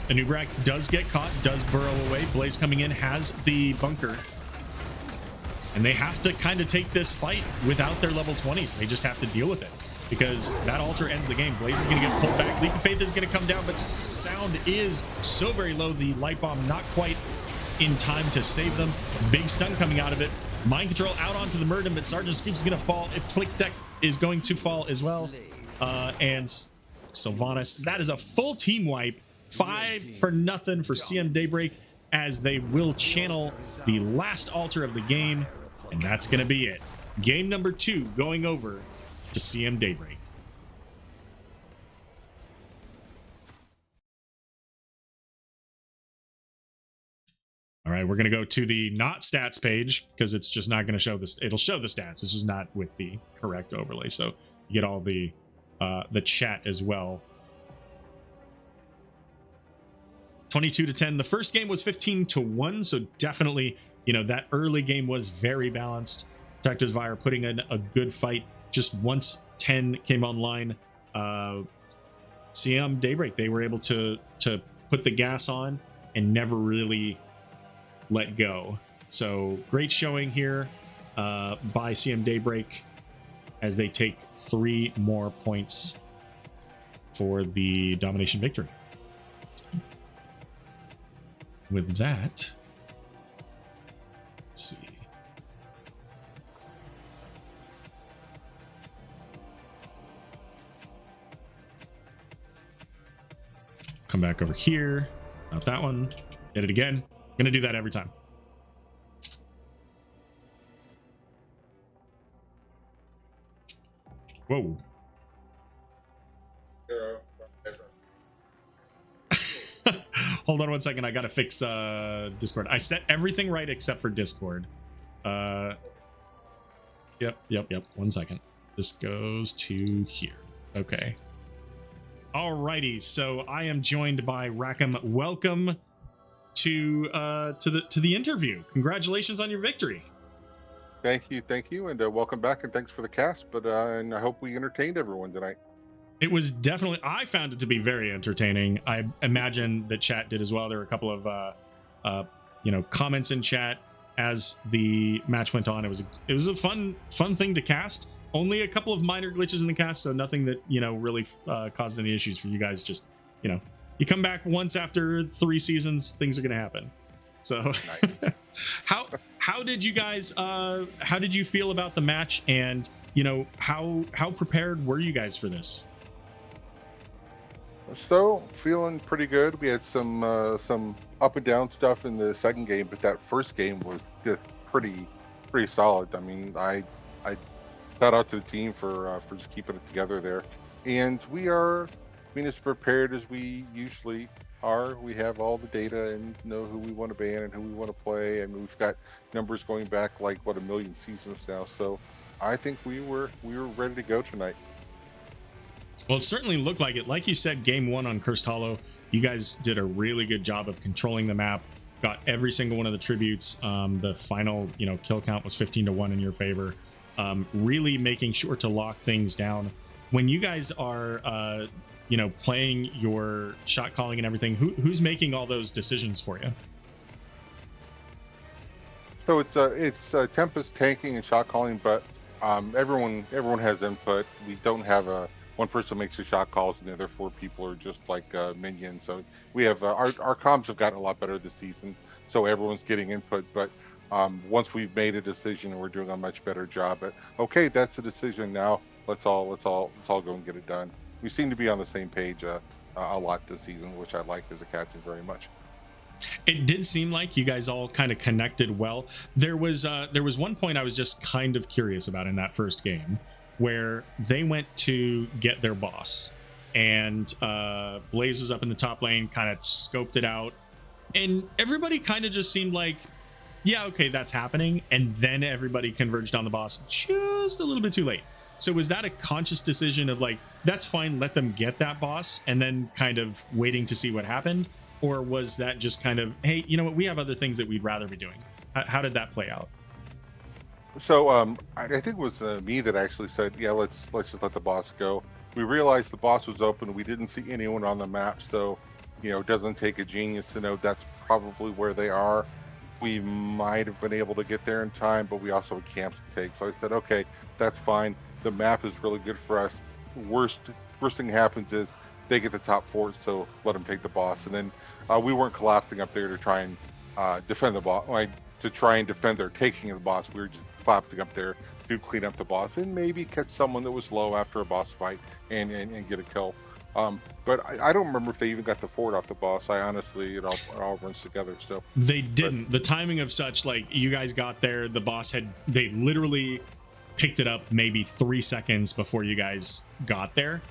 Anubrak does get caught, does burrow away. Blaze coming in, has the bunker. And they have to kind of take this fight without their level 20s. They just have to deal with it because that altar ends the game. Blaze is going to get pulled back. Leap of Faith is going to come down, but sound is so very low. The light bomb not quite in time to save them. Big stun coming out of it. Mind control out onto the Murden, but Sergeant Scoop's going to fall. Plick Deck is going to fall as well. And Sylvanas, that is a full team wipe. 5 for nothing for CM Daybreak as they will channel the last altar of the game. And that's going to be it. Game number 2 going over to CM Daybreak. All right, we're going to go to the not stats page because it's just not going to show this. It'll show the stats. It's just not with the correct overlay. So you get all the chat as well. 22-10. The first game was 15-1. So definitely, that early game was very balanced. Protectors Vire putting in a good fight. Just once 10 came online, CM Daybreak, they were able to put the gas on and never really let go. So great showing here by CM Daybreak as they take 3 more points for the domination victory. With that, let's see. Come back over here. Not that one. Hit it again. Gonna do that every time. Whoa. Hold on one second. I gotta fix Discord. I set everything right except for Discord. Yep. 1 second. This goes to here. Okay. Alrighty. So I am joined by Rackham. Welcome to the interview. Congratulations on your victory. Thank you, and welcome back, and thanks for the cast. But and I hope we entertained everyone tonight. It was definitely. I found it to be very entertaining. I imagine the chat did as well. There were a couple of comments in chat as the match went on. It was a fun thing to cast. Only a couple of minor glitches in the cast, so nothing that really caused any issues for you guys. Just you come back once after 3 seasons, things are going to happen. So nice. how did you guys how did you feel about the match, and how prepared were you guys for this? So feeling pretty good. We had some up and down stuff in the second game, but that first game was just pretty solid. I mean, I shout out to the team for just keeping it together there, and we are as prepared as we usually are. We have all the data and know who we want to ban and who we want to play, and we've got numbers going back like 1 million seasons now. So I think we were ready to go tonight. Well, it certainly looked like it. Like you said, game 1 on Cursed Hollow, you guys did a really good job of controlling the map. Got every single one of the tributes. The final kill count was 15-1 in your favor. Really making sure to lock things down. When you guys are playing your shot calling and everything, who's making all those decisions for you? So it's Tempest tanking and shot calling, but everyone has input. We don't have one person makes the shot calls and the other 4 people are just like minions. So we have our comms have gotten a lot better this season, so everyone's getting input. But once we've made a decision, we're doing a much better job. But okay, that's the decision now. Let's all go and get it done. We seem to be on the same page a lot this season, which I like as a captain very much. It did seem like you guys all kind of connected well. There was one point I was just kind of curious about in that first game, where they went to get their boss, and Blaze was up in the top lane, kind of scoped it out, and everybody kind of just seemed like, yeah, okay, that's happening, and then everybody converged on the boss just a little bit too late. So was that a conscious decision of like, that's fine, let them get that boss, and then kind of waiting to see what happened? Or was that just kind of, hey, you know what, we have other things that we'd rather be doing? How did that play out? So I think it was me that actually said, yeah, let's just let the boss go. We realized the boss was open. We didn't see anyone on the map, so it doesn't take a genius to know that's probably where they are. We might have been able to get there in time, but we also had camps to take. So I said, okay, that's fine. The map is really good for us. Worst thing happens is they get the top 4, so let them take the boss. And then we weren't collapsing up there to try and defend the boss, to try and defend their taking of the boss. We were just collapsing up there to clean up the boss and maybe catch someone that was low after a boss fight and get a kill. But I don't remember if they even got the fort off the boss. I honestly, it all runs together. So they didn't. The timing of such, like, you guys got there, the boss they literally picked it up maybe 3 seconds before you guys got there.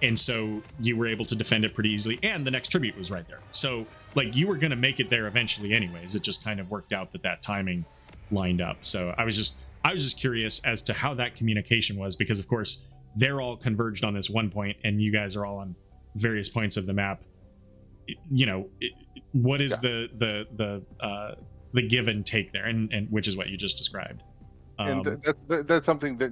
and so you were able to defend it pretty easily, and the next tribute was right there. So like you were going to make it there eventually anyways. It just kind of worked out that timing lined up. So I was just curious as to how that communication was, because of course they're all converged on this one point and you guys are all on various points of the map. You know, what is the give and take there, and which is what you just described. And that's something that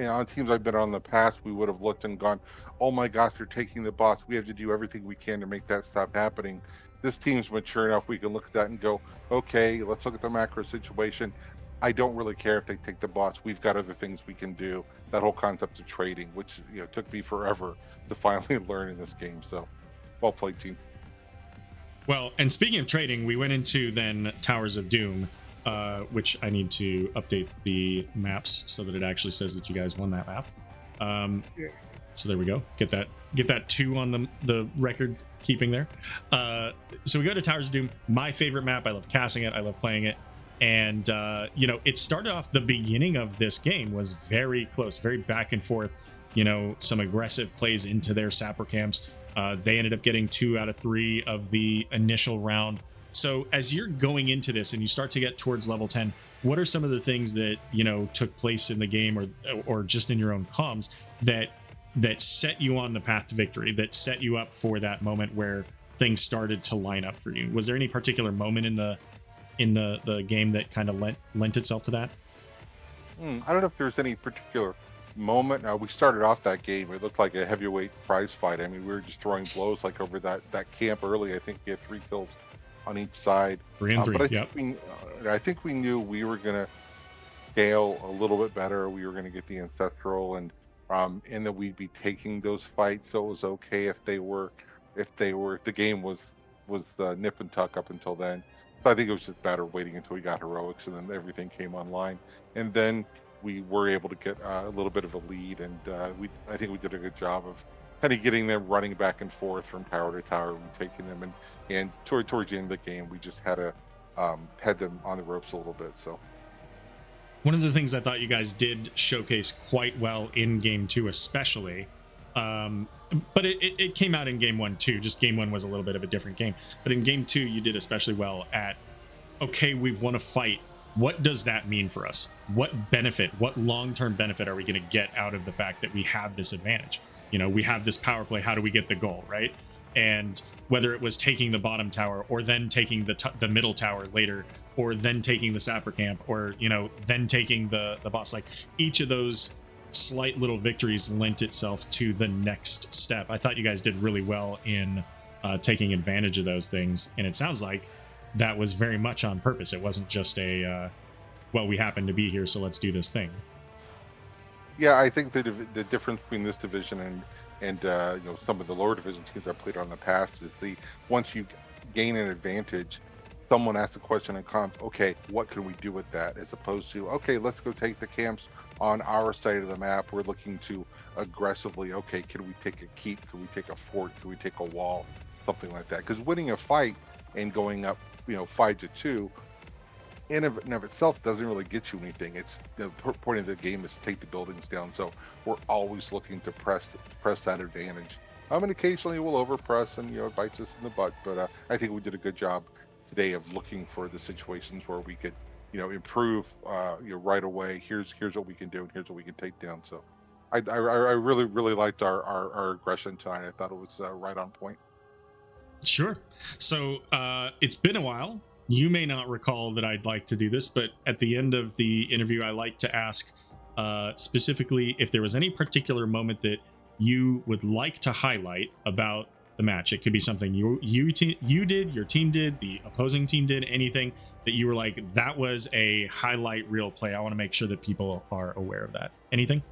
on teams I've been on in the past, we would have looked and gone, oh my gosh, they're taking the boss. We have to do everything we can to make that stop happening. This team's mature enough. We can look at that and go, okay, let's look at the macro situation. I don't really care if they take the boss. We've got other things we can do. That whole concept of trading, which took me forever to finally learn in this game. So, well played, team. Well, and speaking of trading, we went into then Towers of Doom, which I need to update the maps so that it actually says that you guys won that map. So there we go. Get that 2 on the record keeping there. So we go to Towers of Doom. My favorite map. I love casting it. I love playing it. And it started off, the beginning of this game was very close, very back and forth. Some aggressive plays into their sapper camps. They ended up getting 2 out of 3 of the initial round. So as you're going into this and you start to get towards level 10, what are some of the things that took place in the game or just in your own comms that set you on the path to victory, that set you up for that moment where things started to line up for you? Was there any particular moment in the game that kind of lent itself to that? I don't know if there's any particular moment. We started off that game, it looked like a heavyweight prize fight. I mean, we were just throwing blows like over that camp early. I think we had 3 kills on each side. 3 and 3. But I think we knew we were going to scale a little bit better. We were going to get the ancestral, and that we'd be taking those fights. So it was okay if the game was nip and tuck up until then. So I think it was just better waiting until we got heroics, and then everything came online, and then we were able to get a little bit of a lead, and I think we did a good job of kind of getting them running back and forth from tower to tower and taking them, and towards the end of the game we just had them on the ropes a little bit. So one of the things I thought you guys did showcase quite well in game 2 especially, but it came out in game 1 too, just game 1 was a little bit of a different game, but in game 2 you did especially well at, okay, we've won a fight. What does that mean for us? What long-term benefit are we going to get out of the fact that we have this advantage? We have this power play. How do we get the goal, right? And whether it was taking the bottom tower, or then taking the middle tower later, or then taking the sapper camp, or then taking the boss, like each of those slight little victories lent itself to the next step. I thought you guys did really well in taking advantage of those things, and it sounds like that was very much on purpose. It wasn't just well, we happen to be here, so let's do this thing. Yeah, I think the difference between this division and some of the lower division teams I played on in the past is once you gain an advantage, someone asks a question in comp, okay, what can we do with that? As opposed to, okay, let's go take the camps on our side of the map. We're looking to aggressively, okay, can we take a keep? Can we take a fort? Can we take a wall? Something like that. Because winning a fight and going up 5-2 in of itself doesn't really get you anything. It's the point of the game is to take the buildings down. So we're always looking to press that advantage. And occasionally we'll overpress and it bites us in the butt. But I think we did a good job today of looking for the situations where we could improve right away. Here's what we can do, and here's what we can take down. So I really liked our aggression tonight. I thought it was right on point. Sure. So it's been a while. You may not recall that I'd like to do this, but at the end of the interview, I like to ask specifically if there was any particular moment that you would like to highlight about the match. It could be something you did, your team did, the opposing team did, anything that you were like, that was a highlight reel play. I want to make sure that people are aware of that. Anything?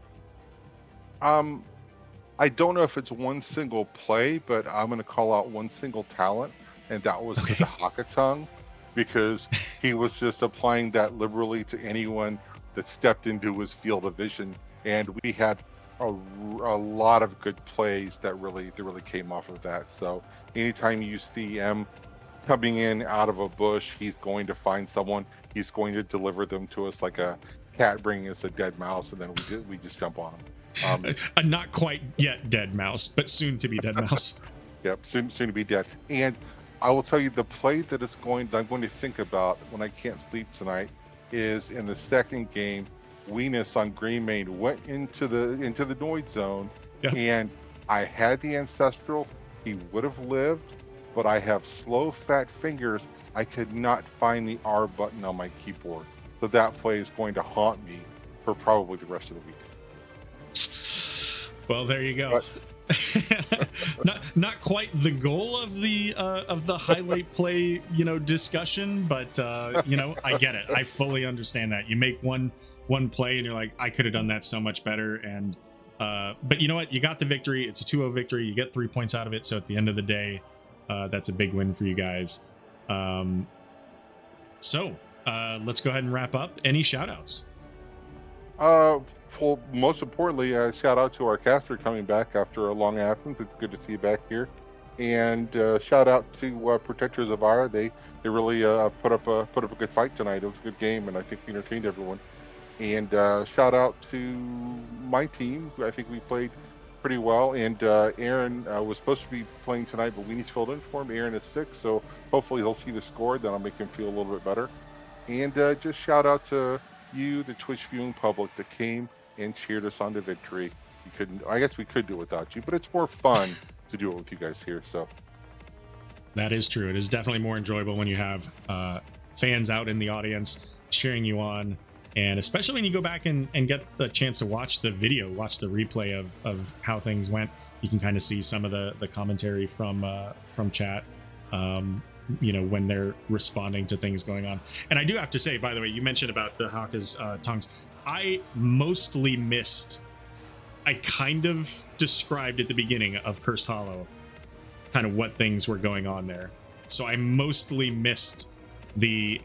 I don't know if it's one single play, but I'm going to call out one single talent, and that was the Hakatung, because he was just applying that liberally to anyone that stepped into his field of vision, and we had a lot of good plays that really came off of that. So anytime you see M coming in out of a bush, he's going to find someone. He's going to deliver them to us like a cat bringing us a dead mouse, and then we just jump on him. A not quite yet dead mouse, but soon to be dead mouse. Yep, soon to be dead. And I will tell you the play that I'm going to think about when I can't sleep tonight is in the second game. Weenus on Green Main went into the Noid zone, Yep. and I had the ancestral. He would have lived, but I have slow fat fingers. I could not find the R button on my keyboard, so that play is going to haunt me for probably the rest of the week. Well, there you go. not quite the goal of the highlight play, discussion, but I get it. I fully understand that. You make one play and you're like, I could have done that so much better. And but you know what? You got the victory. It's a 2-0 victory. You get 3 points out of it. So at the end of the day, that's a big win for you guys. So let's go ahead and wrap up. Any shout outs? Well, most importantly, shout out to our caster coming back after a long absence. It's good to see you back here. And shout out to Protectors of Aiur. They really put up a good fight tonight. It was a good game, and I think we entertained everyone. And shout out to my team. I think we played pretty well. And Aaron was supposed to be playing tonight, but we need to fill in for him. Aaron is sick, so hopefully he'll see the score. Then I'll make him feel a little bit better. And just shout out to you, the Twitch viewing public that came and cheered us on to victory. I guess we could do it without you, but it's more fun to do it with you guys here. So that is true. It is definitely more enjoyable when you have fans out in the audience cheering you on, and especially when you go back and get the chance to watch the video, watch the replay of how things went. You can kind of see some of the commentary from chat. When they're responding to things going on. And I do have to say, by the way, you mentioned about the Haka's tongues. I mostly missed, I kind of described at the beginning of Cursed Hollow kind of what things were going on there. So I mostly missed the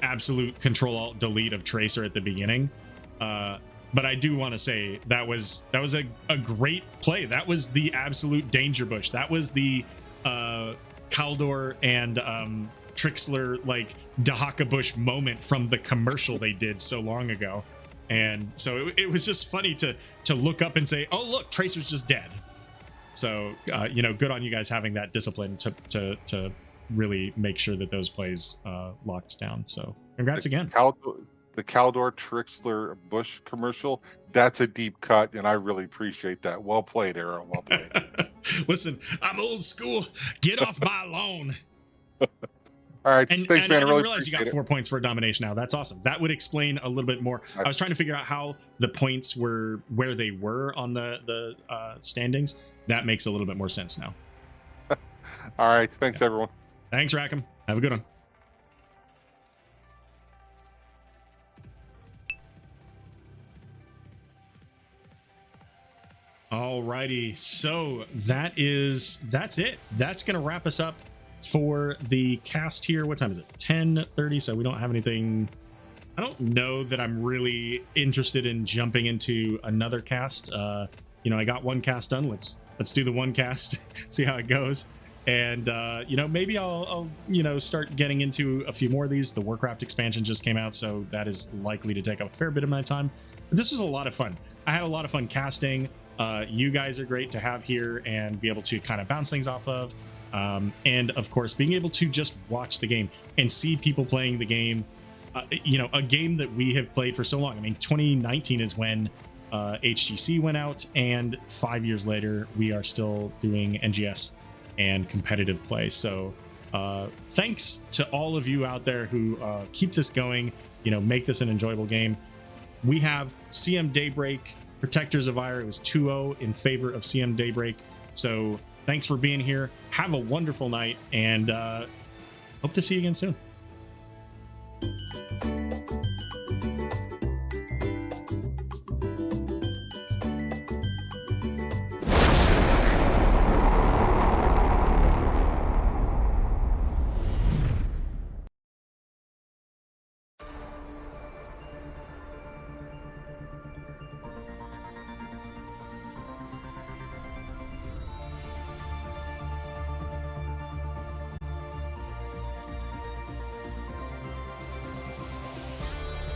absolute Control-Alt-Delete of Tracer at the beginning. But I do want to say that was a great play. That was the absolute danger bush. That was the Kaldor and Trixler like Dahaka Bush moment from the commercial they did so long ago. And so it was just funny to look up and say, oh look, Tracer's just dead. So good on you guys having that discipline to really make sure that those plays locked down. So congrats again. The Kaldor Trixler Bush commercial, that's a deep cut, and I really appreciate that. Well played, Aaron. Well played. Listen, I'm old school. Get off my lawn. All right, thanks, man. I didn't realize you got 4 points for a domination now. That's awesome. That would explain a little bit more. I was trying to figure out how the points were where they were on the standings. That makes a little bit more sense now. All right, thanks, everyone. Thanks, Rackham. Have a good one. Alrighty, so that's it. That's gonna wrap us up for the cast here. What time is it? 10:30. So we don't have anything. I don't know that I'm really interested in jumping into another cast. I got one cast done. Let's do the one cast, see how it goes. And maybe I'll start getting into a few more of these. The Warcraft expansion just came out, so that is likely to take up a fair bit of my time. But this was a lot of fun. I had a lot of fun casting. You guys are great to have here and be able to kind of bounce things off of. And of course, being able to just watch the game and see people playing the game, a game that we have played for so long. I mean, 2019 is when HGC went out, and 5 years later, we are still doing NGS and competitive play. So thanks to all of you out there who keep this going, make this an enjoyable game. We have CM Daybreak, Protectors of Aiur. It was 2-0 in favor of CM Daybreak. So thanks for being here. Have a wonderful night, and hope to see you again soon.